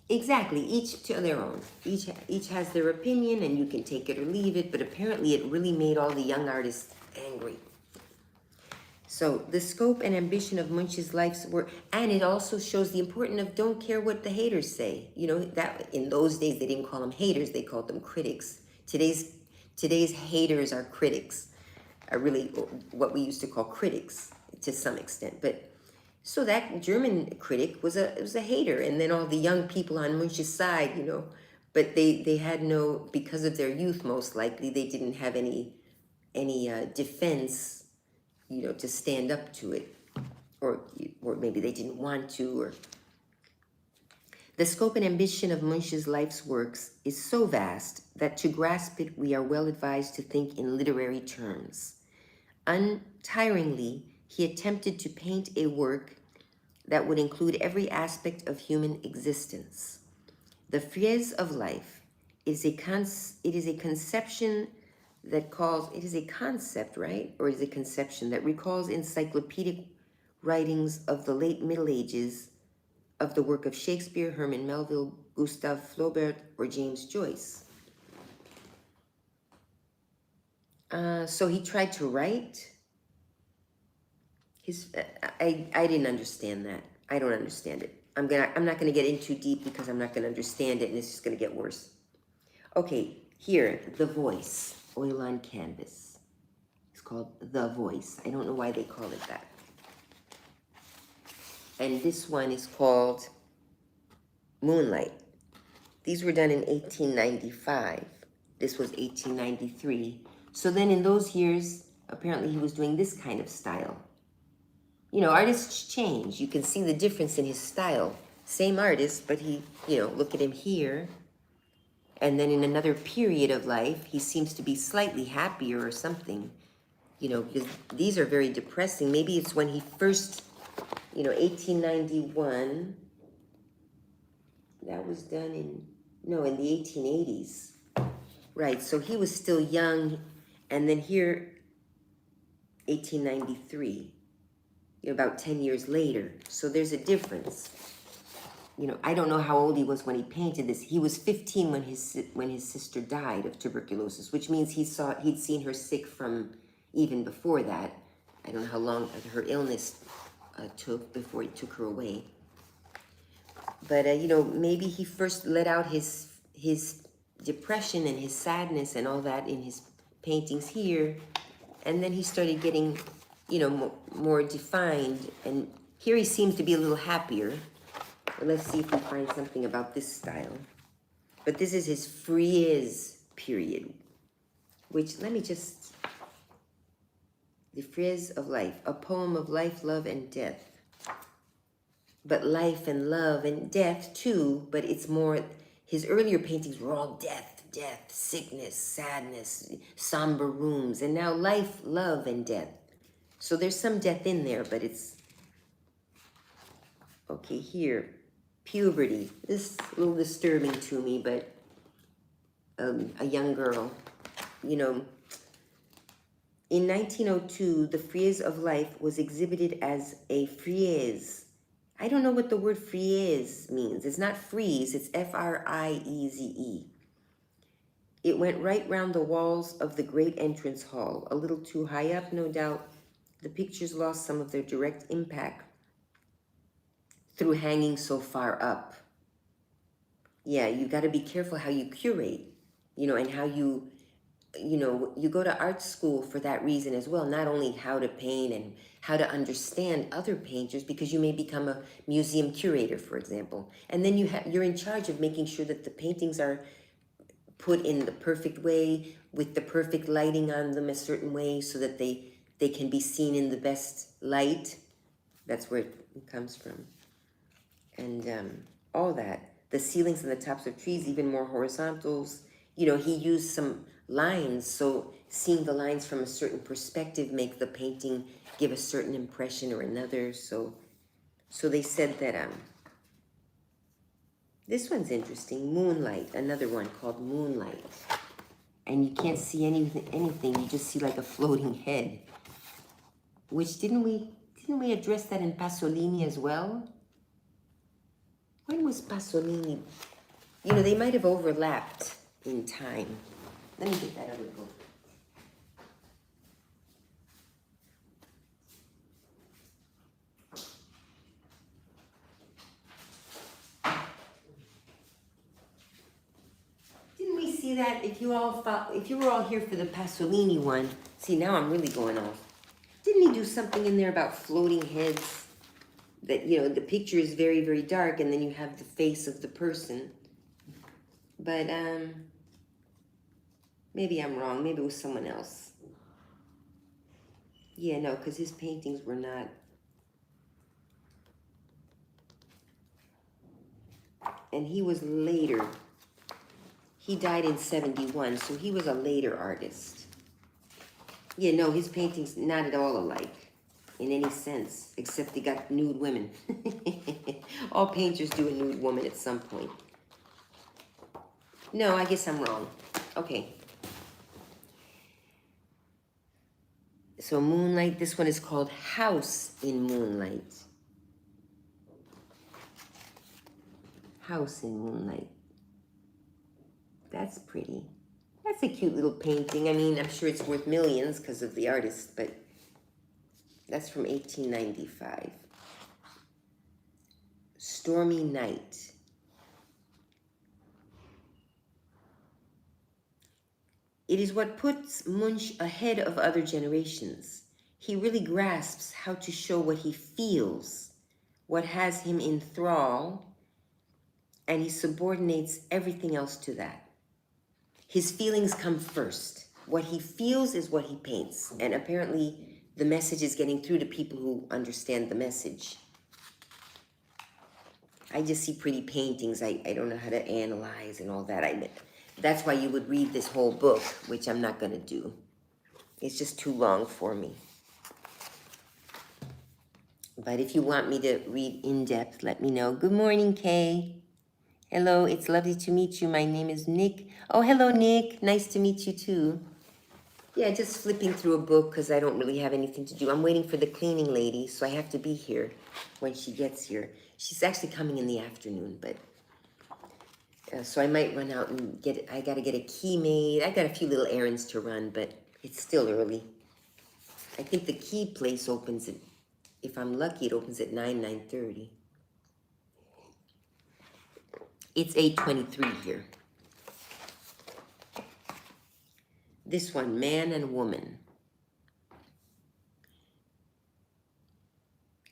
Speaker 1: Exactly, each to their own. Each has their opinion, and you can take it or leave it. But apparently, it really made all the young artists angry. So the scope and ambition of Munch's life's work, and it also shows the importance of don't care what the haters say. You know that in those days they didn't call them haters; they called them critics. Today's haters are critics, are really what we used to call critics to some extent. But so that German critic was a hater, and then all the young people on Munch's side, but they had no, because of their youth most likely, they didn't have any defense, to stand up to it, or maybe they didn't want to. Or the scope and ambition of Munch's life's works is so vast that to grasp it we are well advised to think in literary terms. Untiringly, he attempted to paint a work that would include every aspect of human existence. The Frieze of Life is a conception that calls, it is a concept, right? Or is a conception that recalls encyclopedic writings of the late Middle Ages of the work of Shakespeare, Herman Melville, Gustave Flaubert, or James Joyce. So he tried to write his, I didn't understand that. I don't understand it. I'm not gonna get in too deep because I'm not gonna understand it and it's just gonna get worse. Okay, here, The Voice, oil on canvas. It's called The Voice. I don't know why they call it that. And this one is called Moonlight. These were done in 1895. This was 1893. So then in those years, apparently he was doing this kind of style. Artists change. You can see the difference in his style. Same artist, but he, look at him here. And then in another period of life, he seems to be slightly happier or something. Because these are very depressing. Maybe it's when he first, 1891. That was done in the 1880s. Right, so he was still young. And then here, 1893. About 10 years later. So there's a difference. I don't know how old he was when he painted this. He was 15 when his sister died of tuberculosis, which means he'd seen her sick from even before that. I don't know how long her illness took before he took her away. But maybe he first let out his depression and his sadness and all that in his paintings here, and then he started getting more defined, and here he seems to be a little happier. But let's see if we find something about this style. But this is his Frieze period, which, the Frieze of Life, a poem of life, love, and death. But life and love and death too, but it's more, his earlier paintings were all death, sickness, sadness, somber rooms, and now life, love, and death. So there's some death in there, but it's, okay, here, puberty. This is a little disturbing to me, but a young girl, In 1902, the Frieze of Life was exhibited as a frieze. I don't know what the word frieze means. It's not freeze, it's Frieze. It went right round the walls of the great entrance hall, a little too high up, no doubt. The pictures lost some of their direct impact through hanging so far up. Yeah, you got to be careful how you curate, and how you go to art school for that reason as well. Not only how to paint and how to understand other painters, because you may become a museum curator, for example. And then you're in charge of making sure that the paintings are put in the perfect way, with the perfect lighting on them a certain way, so that they can be seen in the best light. That's where it comes from. And all that. The ceilings and the tops of trees, even more horizontals. He used some lines, so seeing the lines from a certain perspective make the painting give a certain impression or another. So they said that, this one's interesting, Moonlight, another one called Moonlight. And you can't see anything, you just see like a floating head. Which, didn't we address that in Pasolini as well? When was Pasolini? You know, they might have overlapped in time. Let me get that other book. Didn't we see that? If you were all here for the Pasolini one, see, now I'm really going off. Didn't he do something in there about floating heads? That, you know, the picture is very, very dark, and then you have the face of the person. But maybe I'm wrong. Maybe it was someone else. Yeah, no, because his paintings were not. And he was later. He died in 71, so he was a later artist. Yeah, no, his paintings not at all alike in any sense, except they got nude women. All painters do a nude woman at some point. No, I guess I'm wrong. Okay. So Moonlight, this one is called House in Moonlight. House in Moonlight. That's pretty. That's a cute little painting. I mean, I'm sure it's worth millions because of the artist, but that's from 1895. Stormy Night. It is what puts Munch ahead of other generations. He really grasps how to show what he feels, what has him in thrall, and he subordinates everything else to that. His feelings come first. What he feels is what he paints, and apparently the message is getting through to people who understand the message. I just see pretty paintings. I don't know how to analyze and all that. That's why you would read this whole book, which I'm not going to do. It's just too long for me. But if you want me to read in depth, let me know. Good morning, Kay. Hello, it's lovely to meet you. My name is Nick. Oh, hello, Nick. Nice to meet you, too. Yeah, just flipping through a book because I don't really have anything to do. I'm waiting for the cleaning lady, so I have to be here when she gets here. She's actually coming in the afternoon, but... so I might run out and I got to get a key made. I got a few little errands to run, but it's still early. I think the key place opens at, if I'm lucky, it opens at 9:30. It's 8:23 here. This one, Man and Woman.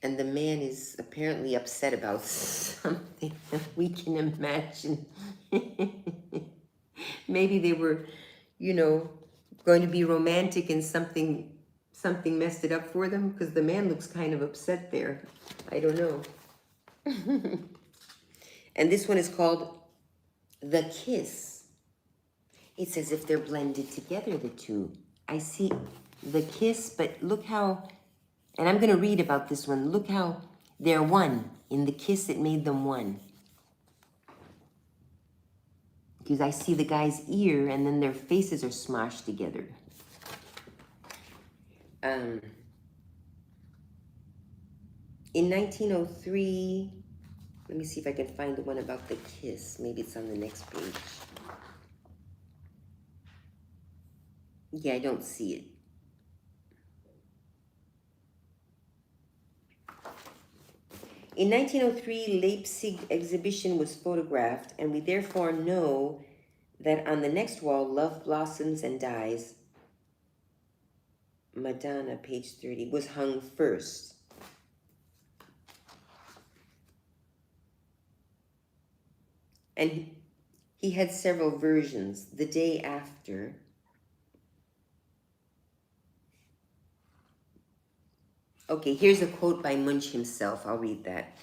Speaker 1: And the man is apparently upset about something that we can imagine. Maybe they were, you know, going to be romantic and something messed it up for them, because the man looks kind of upset there. I don't know. And this one is called The Kiss. It's as if they're blended together, the two. I see the kiss, but look how, and I'm going to read about this one. Look how they're one. In the kiss, it made them one. Because I see the guy's ear, and then their faces are smashed together. In 1903, let me see if I can find the one about the kiss. Maybe it's on the next page. Yeah, I don't see it. In 1903, Leipzig exhibition was photographed, and we therefore know that on the next wall, Love Blossoms and Dies, Madonna, page 30, was hung first. And he had several versions. The day after, okay, here's a quote by Munch himself. I'll read that.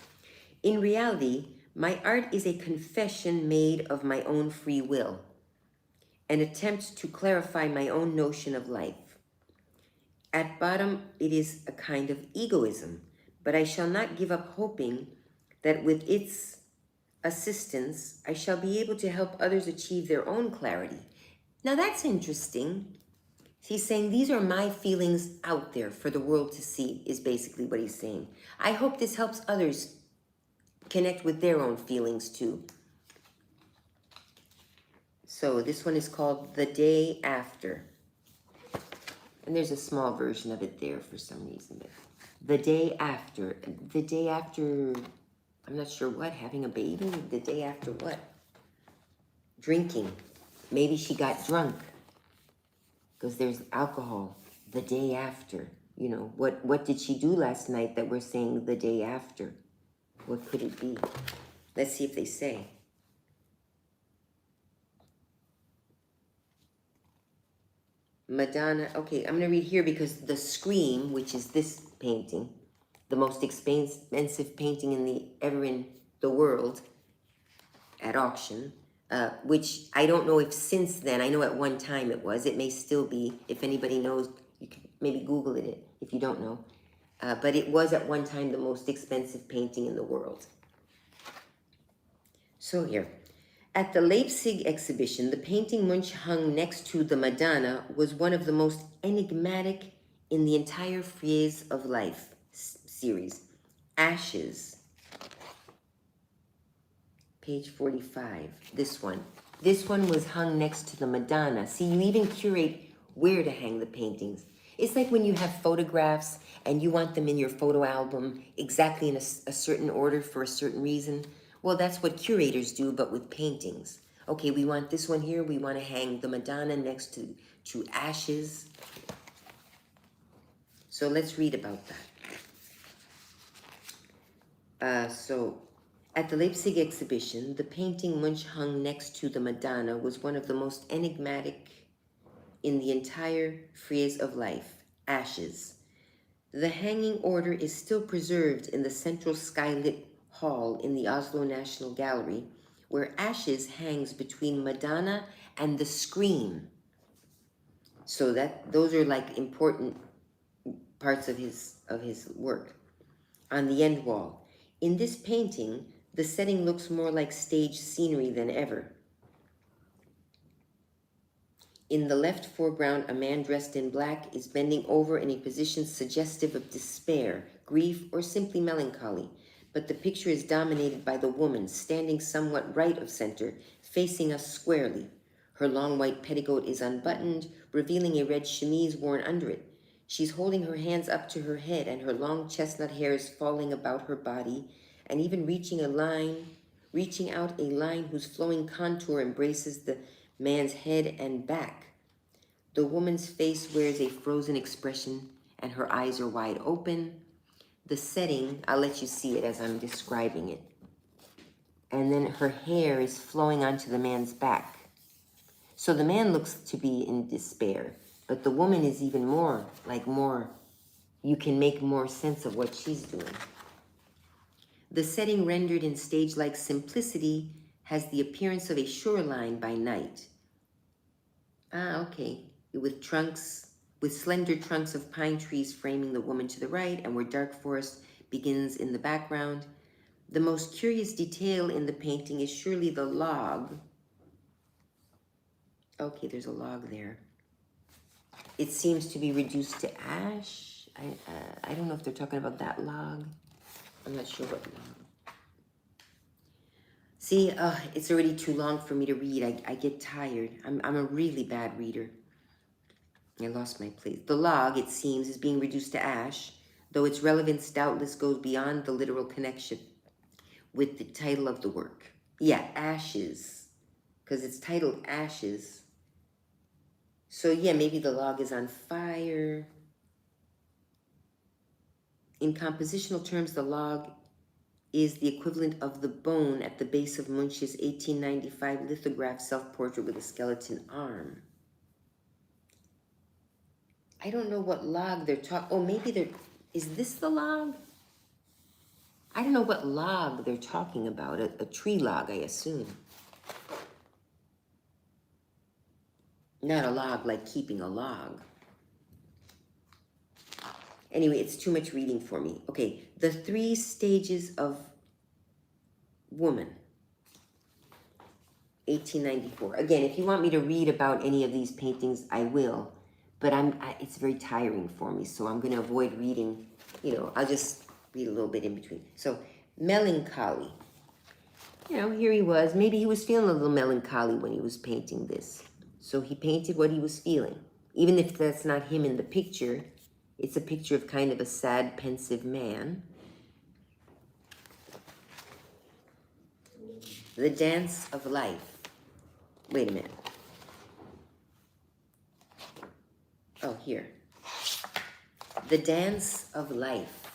Speaker 1: In reality, my art is a confession made of my own free will, an attempt to clarify my own notion of life. At bottom, it is a kind of egoism, but I shall not give up hoping that with its assistance, I shall be able to help others achieve their own clarity. Now that's interesting. He's saying, these are my feelings out there for the world to see, is basically what he's saying. I hope this helps others connect with their own feelings too. So this one is called The Day After. And there's a small version of it there for some reason. But the day after. The day after, I'm not sure what, having a baby? The day after what? Drinking. Maybe she got drunk. Because there's alcohol. The day after. You know, what did she do last night that we're saying the day after? What could it be? Let's see if they say. Madonna, okay, I'm going to read here because the Scream, which is this painting, the most expensive painting ever in the world at auction, which I don't know if since then, I know at one time it was, it may still be, if anybody knows, you can maybe Google it if you don't know, but it was at one time the most expensive painting in the world. So here. At the Leipzig exhibition, the painting Munch hung next to the Madonna was one of the most enigmatic in the entire Frieze of Life series. Ashes. Page 45, this one. This one was hung next to the Madonna. See, you even curate where to hang the paintings. It's like when you have photographs and you want them in your photo album exactly in a certain order for a certain reason. Well, that's what curators do, but with paintings. Okay, we want this one here. We want to hang the Madonna next to ashes. So let's read about that. So at the Leipzig exhibition, the painting Munch hung next to the Madonna was one of the most enigmatic in the entire Frieze of Life, Ashes. The hanging order is still preserved in the central skylit hall in the Oslo National Gallery, where Ashes hangs between Madonna and the Scream. So those are like important parts of his work. On the end wall. In this painting, the setting looks more like stage scenery than ever. In the left foreground, a man dressed in black is bending over in a position suggestive of despair, grief, or simply melancholy. But the picture is dominated by the woman, standing somewhat right of center, facing us squarely. Her long white petticoat is unbuttoned, revealing a red chemise worn under it. She's holding her hands up to her head, and her long chestnut hair is falling about her body, and even reaching out a line whose flowing contour embraces the man's head and back. The woman's face wears a frozen expression, and her eyes are wide open. The setting, I'll let you see it as I'm describing it. And then her hair is flowing onto the man's back. So the man looks to be in despair, but the woman is even more, you can make more sense of what she's doing. The setting, rendered in stage-like simplicity, has the appearance of a shoreline by night. Okay. With slender trunks of pine trees framing the woman to the right, and where dark forest begins in the background. The most curious detail in the painting is surely the log. Okay, there's a log there. It seems to be reduced to ash. I don't know if they're talking about that log. I'm not sure what log. See, it's already too long for me to read. I get tired. I'm a really bad reader. I lost my place. The log, it seems, is being reduced to ash, though its relevance doubtless goes beyond the literal connection with the title of the work. Yeah, Ashes, because it's titled Ashes. So yeah, maybe the log is on fire. In compositional terms, the log is the equivalent of the bone at the base of Munch's 1895 lithograph self-portrait with a skeleton arm. I don't know what log they're talking. Oh, maybe is this the log? I don't know what log they're talking about. A tree log, I assume. Not a log like keeping a log. Anyway, it's too much reading for me. Okay, the 3 stages of woman. 1894. Again, if you want me to read about any of these paintings, I will. But it's very tiring for me, so I'm going to avoid reading. I'll just read a little bit in between. So, Melancholy. You know, here he was. Maybe he was feeling a little melancholy when he was painting this. So he painted what he was feeling. Even if that's not him in the picture, it's a picture of kind of a sad, pensive man. The Dance of Life. Wait a minute. Oh, here. The Dance of Life.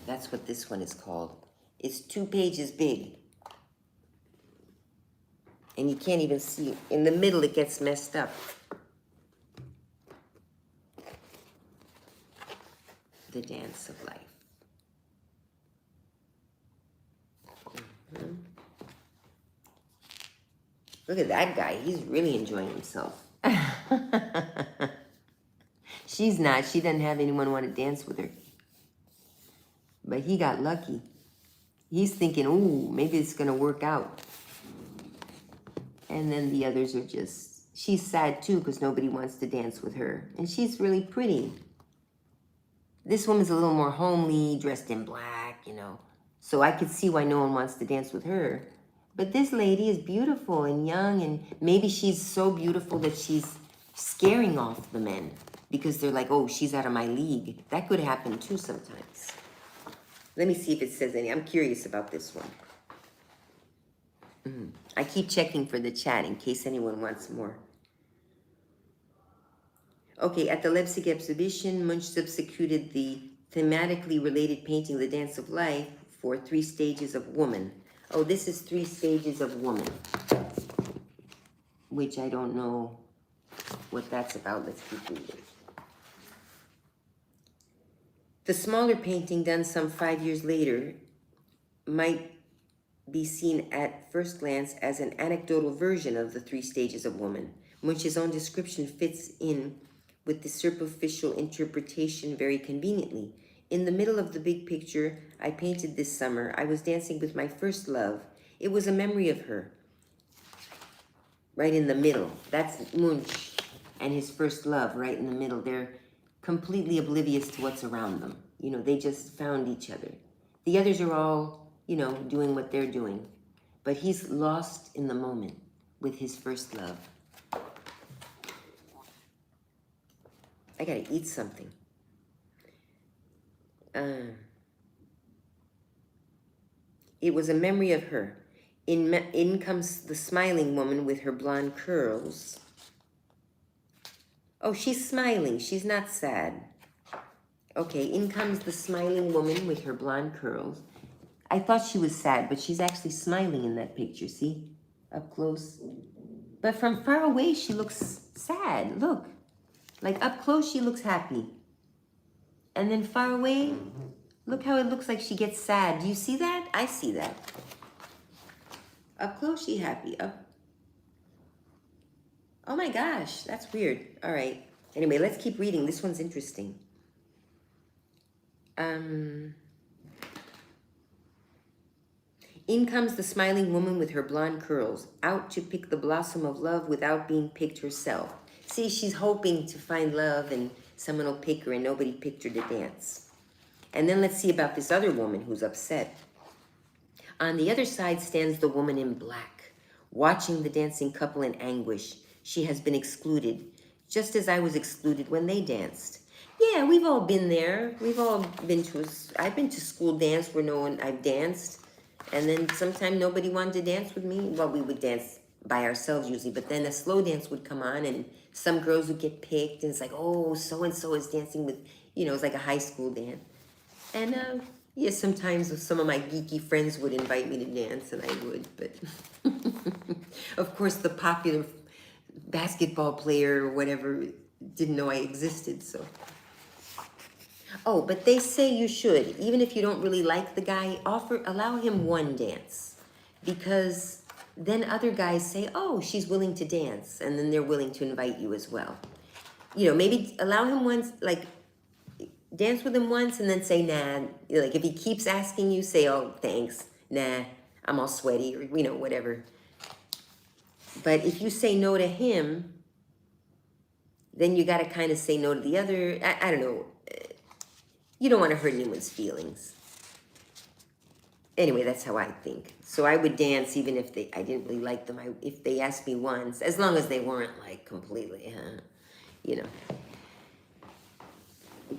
Speaker 1: That's what this one is called. It's 2 pages big. And you can't even see it. In the middle, it gets messed up. The Dance of Life. Mm-hmm. Look at that guy. He's really enjoying himself. She's not. She doesn't have anyone want to dance with her. But he got lucky. He's thinking, ooh, maybe it's going to work out. And then the others are just, she's sad too because nobody wants to dance with her. And she's really pretty. This woman's a little more homely, dressed in black, you know. So I could see why no one wants to dance with her. But this lady is beautiful and young, and maybe she's so beautiful that she's scaring off the men because they're like, oh, she's out of my league. That could happen too sometimes. Let me see if it says any. I'm curious about this one. I keep checking for the chat in case anyone wants more. Okay, at the Leipzig exhibition, Munch substituted the thematically related painting The Dance of Life for 3 Stages of Woman. Oh, this is 3 Stages of Woman, which I don't know what that's about. Let's keep reading. The smaller painting, done some 5 years later, might be seen at first glance as an anecdotal version of the 3 Stages of Woman. Munch's own description fits in with the superficial interpretation very conveniently. In the middle of the big picture I painted this summer, I was dancing with my first love. It was a memory of her. Right in the middle. That's Munch and his first love right in the middle. They're completely oblivious to what's around them. You know, they just found each other. The others are all, you know, doing what they're doing. But he's lost in the moment with his first love. I gotta eat something. It was a memory of her. In comes the smiling woman with her blonde curls. Oh, she's smiling. She's not sad. Okay, in comes the smiling woman with her blonde curls. I thought she was sad, but she's actually smiling in that picture, see? Up close. But from far away, she looks sad. Look. Like up close, she looks happy. And then far away, look how it looks like she gets sad. Do you see that? I see that. Up close, she happy. Up. Oh my gosh, that's weird. All right. Anyway, let's keep reading. This one's interesting. In comes the smiling woman with her blonde curls, out to pick the blossom of love without being picked herself. See, she's hoping to find love and someone will pick her, and nobody picked her to dance. And then let's see about this other woman who's upset. On the other side stands the woman in black, watching the dancing couple in anguish. She has been excluded, just as I was excluded when they danced. Yeah, we've all been there. We've all been to I've been to school dance where I've danced. And then sometime nobody wanted to dance with me. Well, we would dance by ourselves usually, but then a slow dance would come on and some girls would get picked and it's like, oh, so-and-so is dancing with, you know, it's like a high school dance. And yeah, sometimes some of my geeky friends would invite me to dance and I would, but of course the popular basketball player or whatever didn't know I existed, so. Oh, but they say you should, even if you don't really like the guy, allow him one dance. Because then other guys say, oh, she's willing to dance. And then they're willing to invite you as well. You know, maybe allow him once, like, dance with him once and then say, nah. Like, if he keeps asking you, say, oh, thanks. Nah, I'm all sweaty or, you know, whatever. But if you say no to him, then you got to kind of say no to the other. I don't know. You don't want to hurt anyone's feelings. Anyway, that's how I think. So I would dance even if I didn't really like them. If they asked me once, as long as they weren't like completely, you know.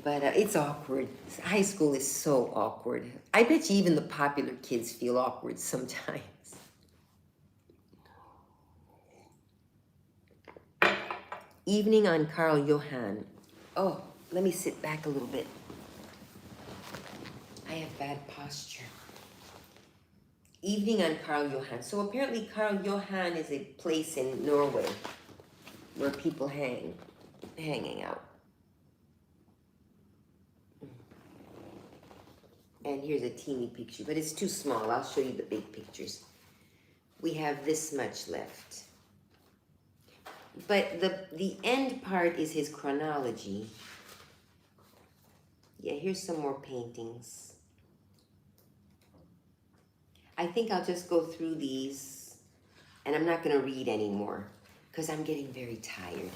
Speaker 1: But it's awkward. High school is so awkward. I bet you even the popular kids feel awkward sometimes. Evening on Carl Johan. Oh, let me sit back a little bit. I have bad posture. Evening on Carl Johan. So apparently Carl Johan is a place in Norway where people hanging out. And here's a teeny picture, but it's too small. I'll show you the big pictures. We have this much left. But the end part is his chronology. Yeah, here's some more paintings. I think I'll just go through these, and I'm not going to read anymore because I'm getting very tired.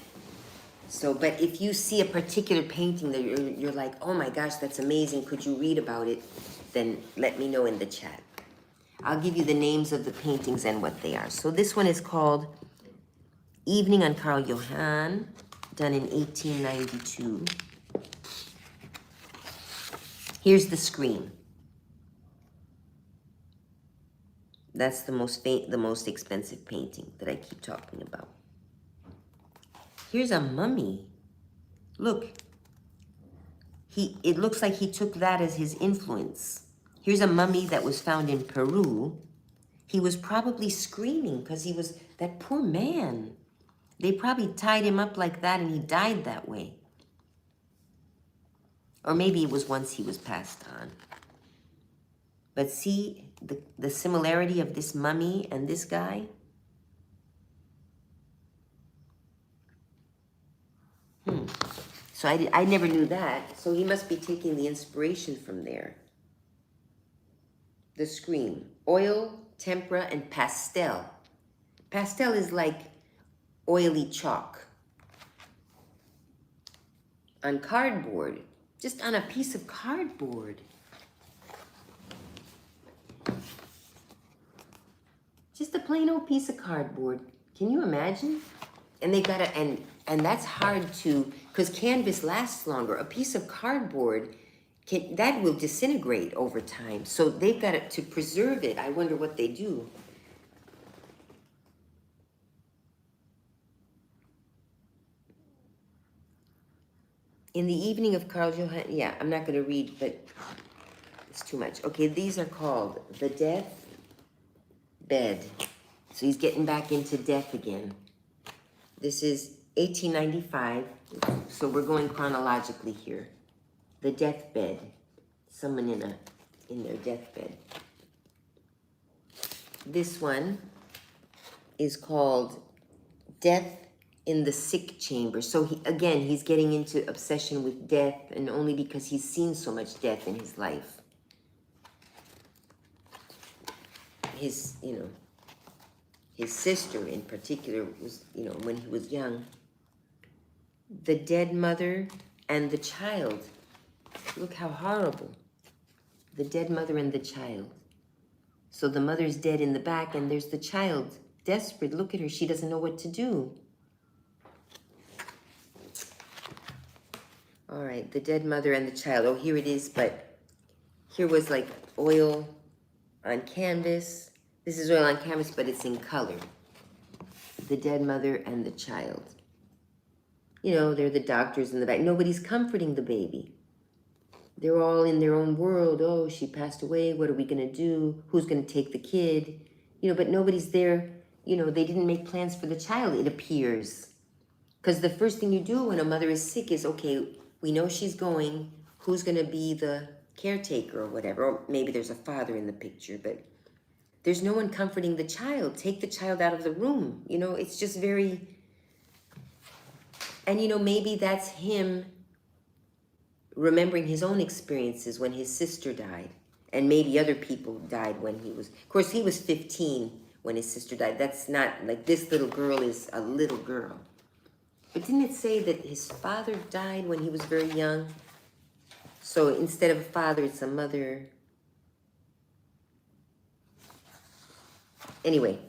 Speaker 1: So, but if you see a particular painting that you're like, oh my gosh, that's amazing, could you read about it? Then let me know in the chat. I'll give you the names of the paintings and what they are. So this one is called Evening on Carl Johan, done in 1892. Here's the screen. That's the most expensive painting that I keep talking about. Here's a mummy. Look. It looks like he took that as his influence. Here's a mummy that was found in Peru. He was probably screaming because he was, that poor man. They probably tied him up like that and he died that way. Or maybe it was once he was passed on. But see the similarity of this mummy and this guy? So I never knew that. So he must be taking the inspiration from there. The screen. Oil, tempera, and pastel. Pastel is like oily chalk. On cardboard. Just on a piece of cardboard. Just a plain old piece of cardboard. Can you imagine? And they got and that's hard to, because canvas lasts longer. A piece of cardboard, that will disintegrate over time. So they've got to preserve it. I wonder what they do. In the evening of Carl Johan, yeah, I'm not going to read, but it's too much. Okay, these are called The Death Bed. So he's getting back into death again. This is 1895, so we're going chronologically here. The deathbed. Someone in their deathbed. This one is called Death in the Sick Chamber. So he's getting into obsession with death, and only because he's seen so much death in his life. His sister in particular was, when he was young. The dead mother and the child. Look how horrible. The dead mother and the child. So the mother's dead in the back and there's the child. Desperate, look at her, she doesn't know what to do. All right, the dead mother and the child. Oh, here it is, but here was like oil on canvas. This is oil on canvas, but it's in color. The dead mother and the child. They're the doctors in the back. Nobody's comforting the baby. They're all in their own world. Oh, she passed away. What are we going to do? Who's going to take the kid? But nobody's there. They didn't make plans for the child, it appears. Because the first thing you do when a mother is sick is, okay, we know she's going. Who's going to be the caretaker or whatever? Or maybe there's a father in the picture, but there's no one comforting the child. Take the child out of the room. It's just very... And, maybe that's him remembering his own experiences when his sister died. And maybe other people died when he was... Of course, he was 15 when his sister died. That's not... Like, this little girl is a little girl. But didn't it say that his father died when he was very young? So instead of a father, it's a mother. Anyway,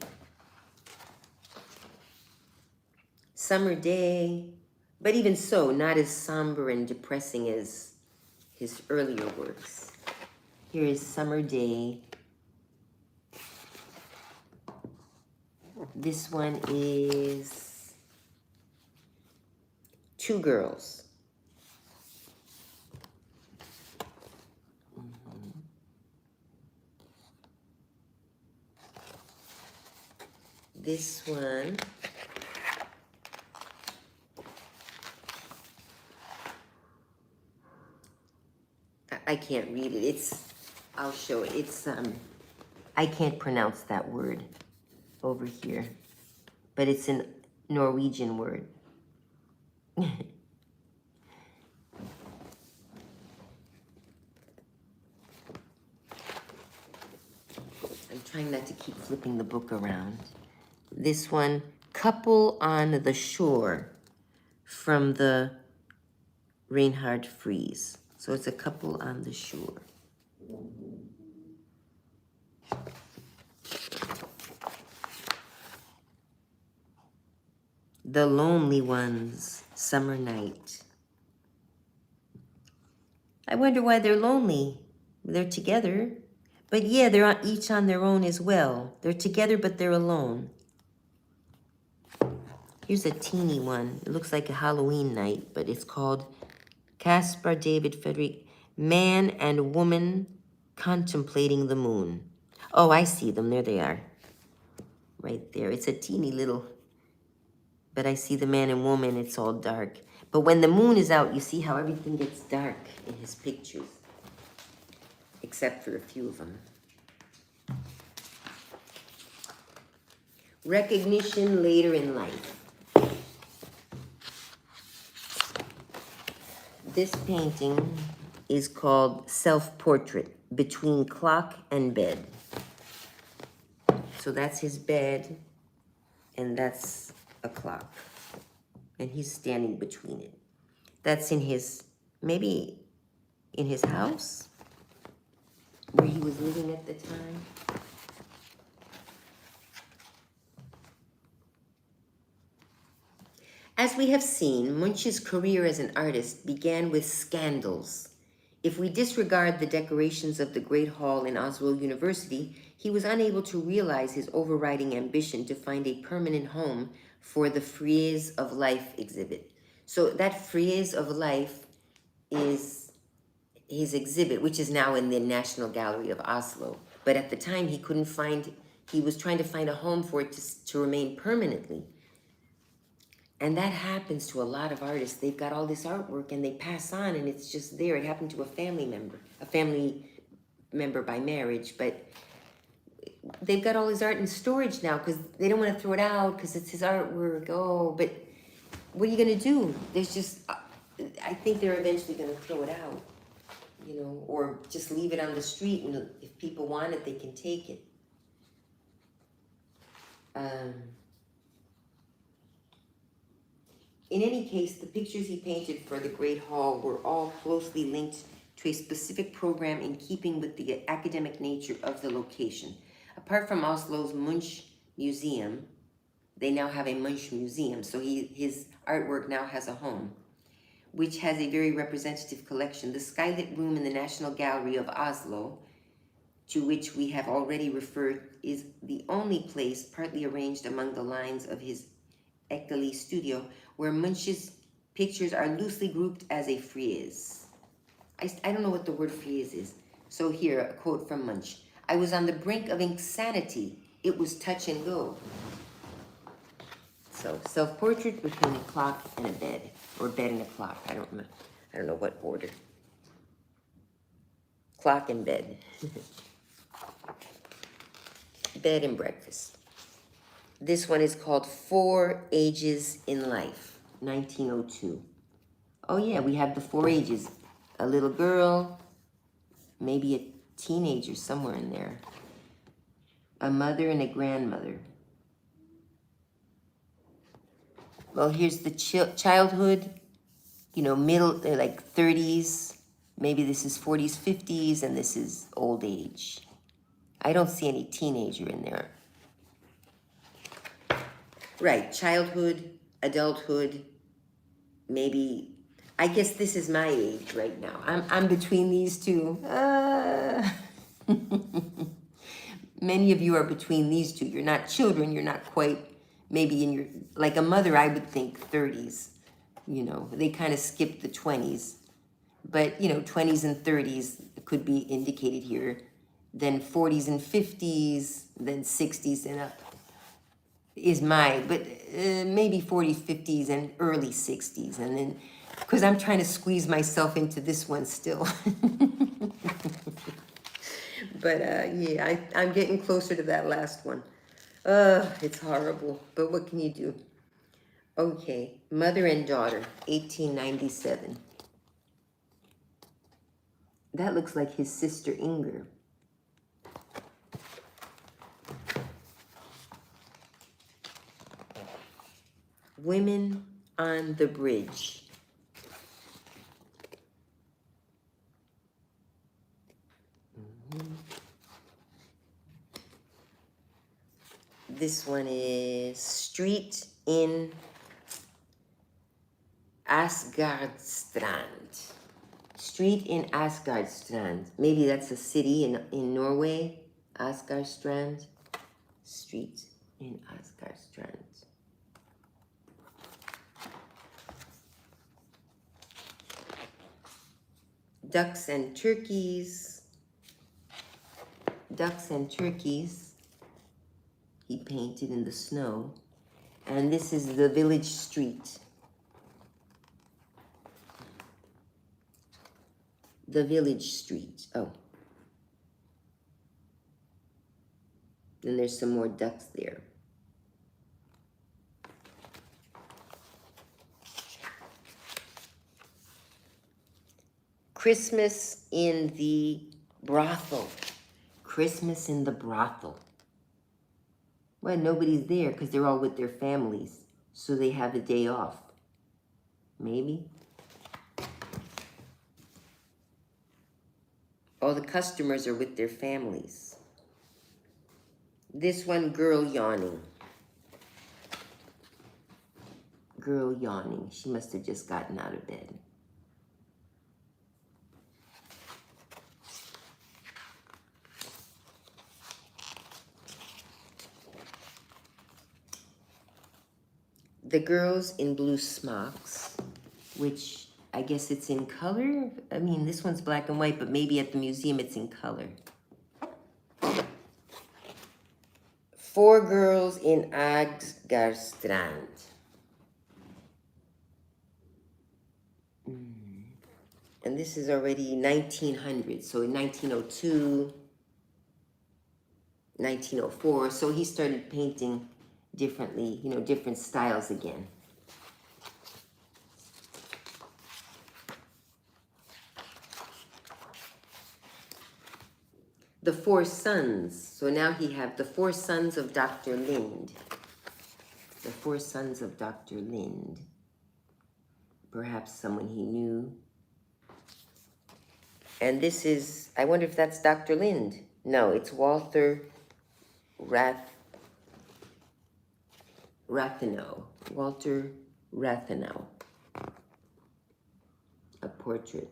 Speaker 1: summer day, but even so, not as somber and depressing as his earlier works. Here is Summer Day. This one is two girls. This one I can't read it. I'll show it. I can't pronounce that word over here, but it's a Norwegian word. I'm trying not to keep flipping the book around. This one, Couple on the Shore, from the Reinhard Frieze. So it's a couple on the shore. The Lonely Ones, Summer Night. I wonder why they're lonely. They're together. But yeah, they're each on their own as well. They're together, but they're alone. Here's a teeny one. It looks like a Halloween night, but it's called Caspar David Frederick, Man and Woman Contemplating the Moon. Oh, I see them. There they are. Right there. It's a teeny little, but I see the man and woman. It's all dark. But when the moon is out, you see how everything gets dark in his pictures, except for a few of them. Recognition later in life. This painting is called Self-Portrait, Between Clock and Bed. So that's his bed, and that's a clock. And he's standing between it. That's in his, maybe in his house, where he was living at the time. As we have seen, Munch's career as an artist began with scandals. If we disregard the decorations of the Great Hall in Oslo University, he was unable to realize his overriding ambition to find a permanent home for the Frieze of Life exhibit. So that Frieze of Life is his exhibit, which is now in the National Gallery of Oslo. But at the time, he was trying to find a home for it to remain permanently. And that happens to a lot of artists. They've got all this artwork and they pass on and it's just there. It happened to a family member by marriage, but they've got all his art in storage now because they don't want to throw it out because it's his artwork. Oh, but what are you going to do? There's just, I think they're eventually going to throw it out, you know, or just leave it on the street and if people want it, they can take it. In any case, the pictures he painted for the Great Hall were all closely linked to a specific program in keeping with the academic nature of the location. Apart from Oslo's Munch Museum, they now have a Munch Museum, so his artwork now has a home, which has a very representative collection. The skylit room in the National Gallery of Oslo, to which we have already referred, is the only place partly arranged among the lines of his Ekeli studio, where Munch's pictures are loosely grouped as a frieze. I don't know what the word frieze is. So here, a quote from Munch. I was on the brink of insanity. It was touch and go. So, self-portrait between a clock and a bed, or bed and a clock. I don't know what order. Clock and bed. Bed and breakfast. This one is called 4 Ages in Life, 1902. Oh yeah, we have the 4 ages. A little girl, maybe a teenager somewhere in there. A mother and a grandmother. Well, here's the childhood, you know, middle, like 30s. Maybe this is 40s, 50s, and this is old age. I don't see any teenager in there. Right, childhood, adulthood, maybe. I guess this is my age right now. I'm between these two. Many of you are between these two. You're not children. You're not quite, maybe in your, like a mother, I would think 30s. You know, they kind of skip the 20s. But, you know, 20s and 30s could be indicated here. Then 40s and 50s, then 60s and up is but maybe 40s, 50s, and early 60s. And then, because I'm trying to squeeze myself into this one still. But yeah, I'm getting closer to that last one. It's horrible, but what can you do? Okay, mother and daughter, 1897. That looks like his sister Inger. Women on the bridge. This one is Street in Asgardstrand. Street in Asgardstrand. Maybe that's a city in Norway. Asgardstrand. Street in Asgardstrand. Ducks and turkeys. Ducks and turkeys. He painted in the snow. And this is the village street. The village street. Oh. Then there's some more ducks there. Christmas in the brothel. Christmas in the brothel. Well, nobody's there because they're all with their families. So they have a day off. Maybe. All the customers are with their families. This one, girl yawning. Girl yawning. She must have just gotten out of bed. The girls in blue smocks, which I guess it's in color. I mean, this one's black and white, but maybe at the museum it's in color. 4 girls in Asgardstrand. And this is already 1900, so in 1902, 1904. So he started painting differently, you know, different styles again. The 4 sons. So now he have the 4 sons of Dr. Lind. The 4 sons of Dr. Lind. Perhaps someone he knew. And this is, I wonder if that's Dr. Lind. No, it's Walter Rathenau. Walter Rathenau. A portrait.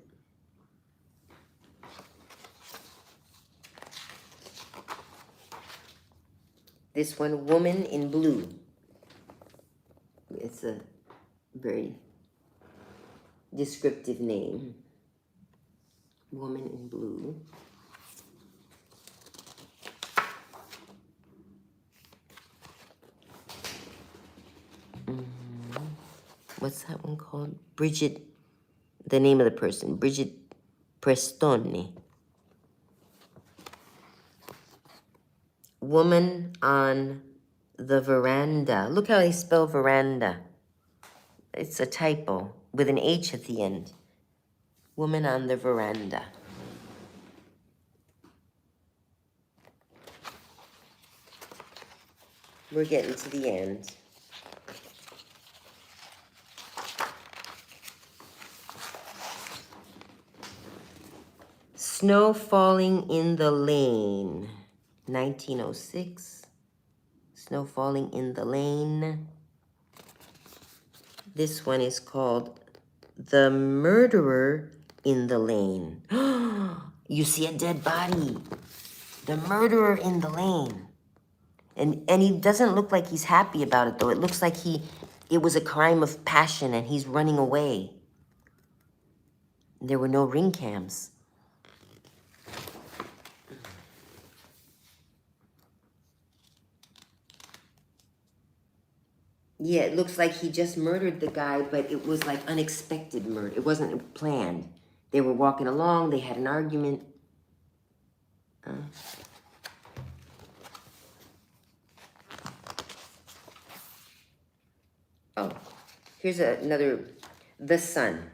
Speaker 1: This one, Woman in Blue. It's a very descriptive name. Woman in Blue. What's that one called? Bridget, the name of the person, Bridget Prestone. Woman on the veranda. Look how they spell veranda. It's a typo with an H at the end. Woman on the veranda. We're getting to the end. Snow falling in the lane. 1906. Snow Falling in the Lane. This one is called The Murderer in the Lane. You see a dead body. The murderer in the lane. And he doesn't look like he's happy about it, though. It looks like it was a crime of passion and he's running away. There were no ring cams. Yeah, it looks like he just murdered the guy, but it was like unexpected murder. It wasn't planned. They were walking along, they had an argument. Oh, here's another, The Sun,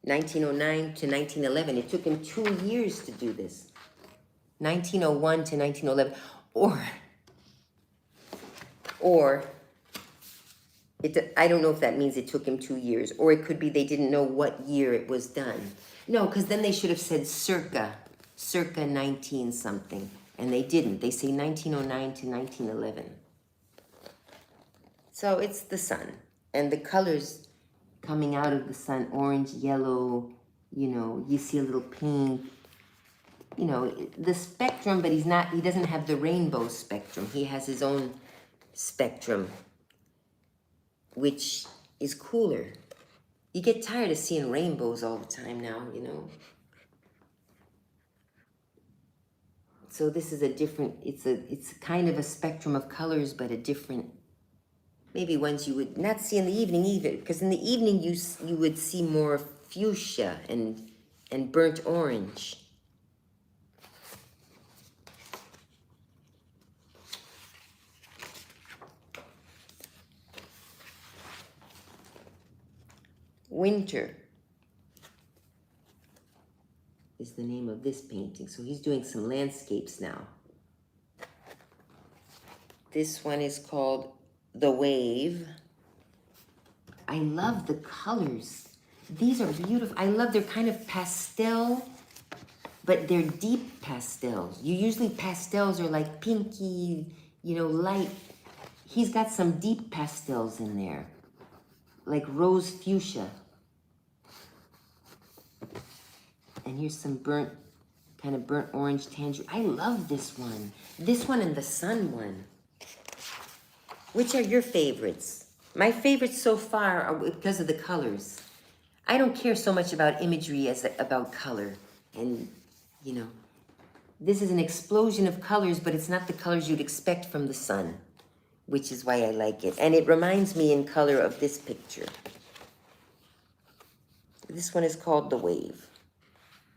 Speaker 1: 1909 to 1911. It took him 2 years to do this. 1901 to 1911. Or I don't know if that means it took him 2 years, or it could be they didn't know what year it was done. No, because then they should have said circa 19 something, and they didn't. They say 1909 to 1911. So it's the sun, and the colors coming out of the sun, orange, yellow, you know, you see a little pink, you know, the spectrum, but he doesn't have the rainbow spectrum. He has his own spectrum, which is cooler. You get tired of seeing rainbows all the time now, you know. So this is a different, it's kind of a spectrum of colors, but a different, maybe ones you would not see in the evening either, because in the evening you would see more fuchsia and burnt orange. Winter is the name of this painting. So he's doing some landscapes now. This one is called The Wave. I love the colors. These are beautiful. I love, they're kind of pastel, but they're deep pastels. Usually pastels are like pinky, you know, light. He's got some deep pastels in there, like rose fuchsia. And here's some burnt orange tangerine. I love this one. This one and the sun one. Which are your favorites? My favorites so far are because of the colors. I don't care so much about imagery as about color. And, you know, this is an explosion of colors, but it's not the colors you'd expect from the sun, which is why I like it. And it reminds me in color of this picture. This one is called The Wave.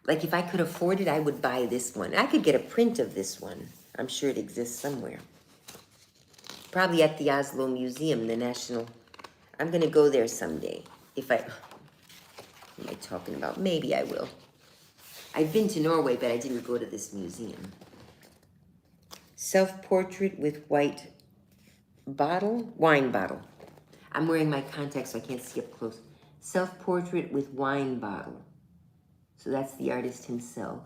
Speaker 1: Like, if I could afford it, I would buy this one. I could get a print of this one. I'm sure it exists somewhere. Probably at the Oslo Museum, the National. I'm going to go there someday. What am I talking about? Maybe I will. I've been to Norway, but I didn't go to this museum. Self-portrait with wine bottle. I'm wearing my contacts, so I can't see up close. Self-portrait with wine bottle. So that's the artist himself.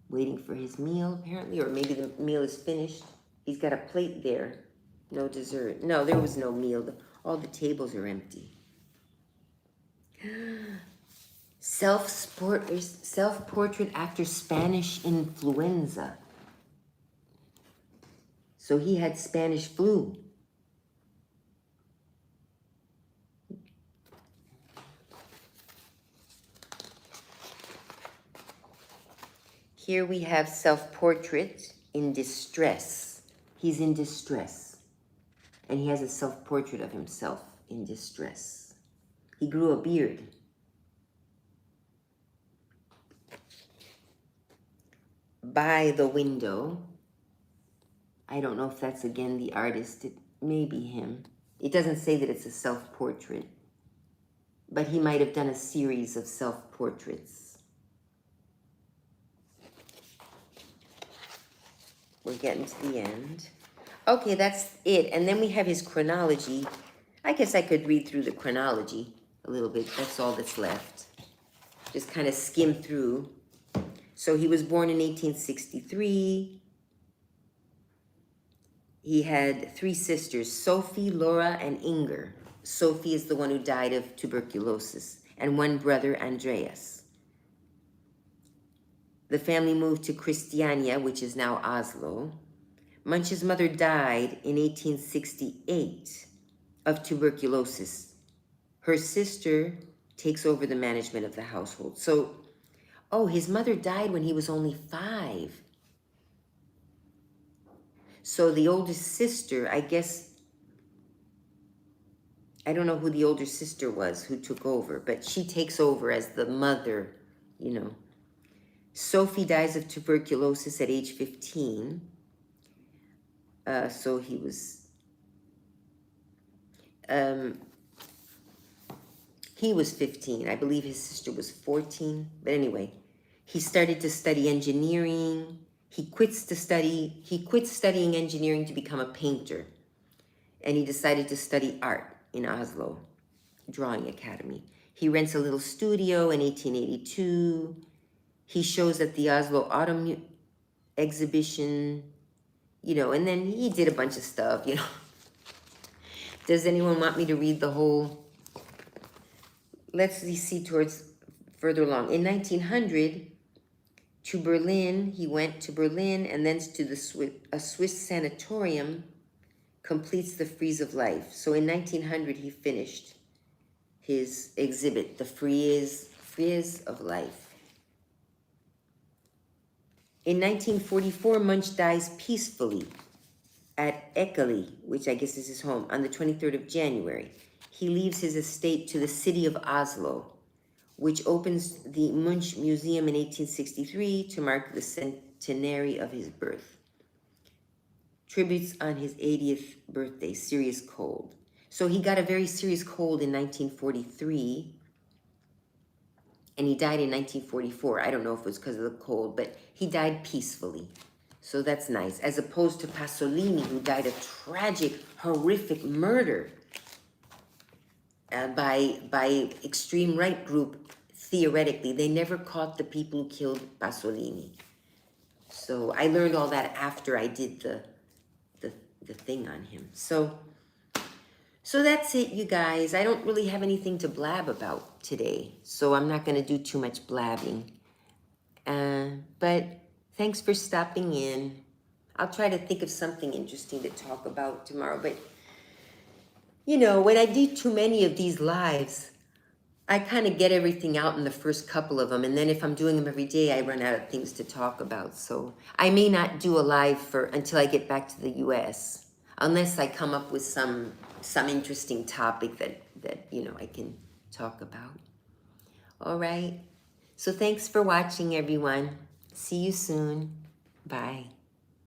Speaker 1: Waiting for his meal, apparently, or maybe the meal is finished. He's got a plate there. No dessert. No, there was no meal. All the tables are empty. Self-portrait after Spanish influenza. So he had Spanish flu. Here we have self-portrait in distress. He's in distress. And he has a self-portrait of himself in distress. He grew a beard. By the window. I don't know if that's again the artist. It may be him. It doesn't say that it's a self-portrait. But he might have done a series of self-portraits. We're getting to the end. Okay, that's it. And then we have his chronology. I guess I could read through the chronology a little bit. That's all that's left. Just kind of skim through. So he was born in 1863. he had 3 sisters, Sophie, Laura, and Inger. Sophie is the one who died of tuberculosis, and 1 brother, Andreas. The family moved to Christiania, which is now Oslo. Munch's mother died in 1868 of tuberculosis. Her sister takes over the management of the household. So, oh, his mother died when he was only 5. So the oldest sister, I guess, I don't know who the older sister was who took over, but she takes over as the mother, you know. Sophie dies of tuberculosis at age 15. So he was 15. I believe his sister was 14. But anyway, he started to study engineering. He quit studying engineering to become a painter. And he decided to study art in Oslo, Drawing Academy. He rents a little studio in 1882. He shows at the Oslo Autumn exhibition, you know, and then he did a bunch of stuff, you know. Does anyone want me to read the whole? Let's see towards further along. In 1900, to Berlin, he went to Berlin and then to a Swiss sanatorium, completes the Frieze of Life. So in 1900, he finished his exhibit, the Frieze of Life. In 1944, Munch dies peacefully at Ekeli, which I guess is his home, on the 23rd of January. He leaves his estate to the city of Oslo, which opens the Munch Museum in 1863 to mark the centenary of his birth. Tributes on his 80th birthday, serious cold. So he got a very serious cold in 1943, and he died in 1944. I don't know if it was because of the cold, but he died peacefully. So that's nice, as opposed to Pasolini, who died a tragic, horrific murder by extreme right group. Theoretically, they never caught the people who killed Pasolini. So I learned all that after I did the thing on him. So that's it, you guys. I don't really have anything to blab about today, so I'm not going to do too much blabbing. But thanks for stopping in. I'll try to think of something interesting to talk about tomorrow. But, you know, when I do too many of these lives, I kind of get everything out in the first couple of them. And then if I'm doing them every day, I run out of things to talk about. So I may not do a live until I get back to the U.S., unless I come up with some interesting topic that you know I can talk about. All right. So thanks for watching, everyone. See you soon. Bye.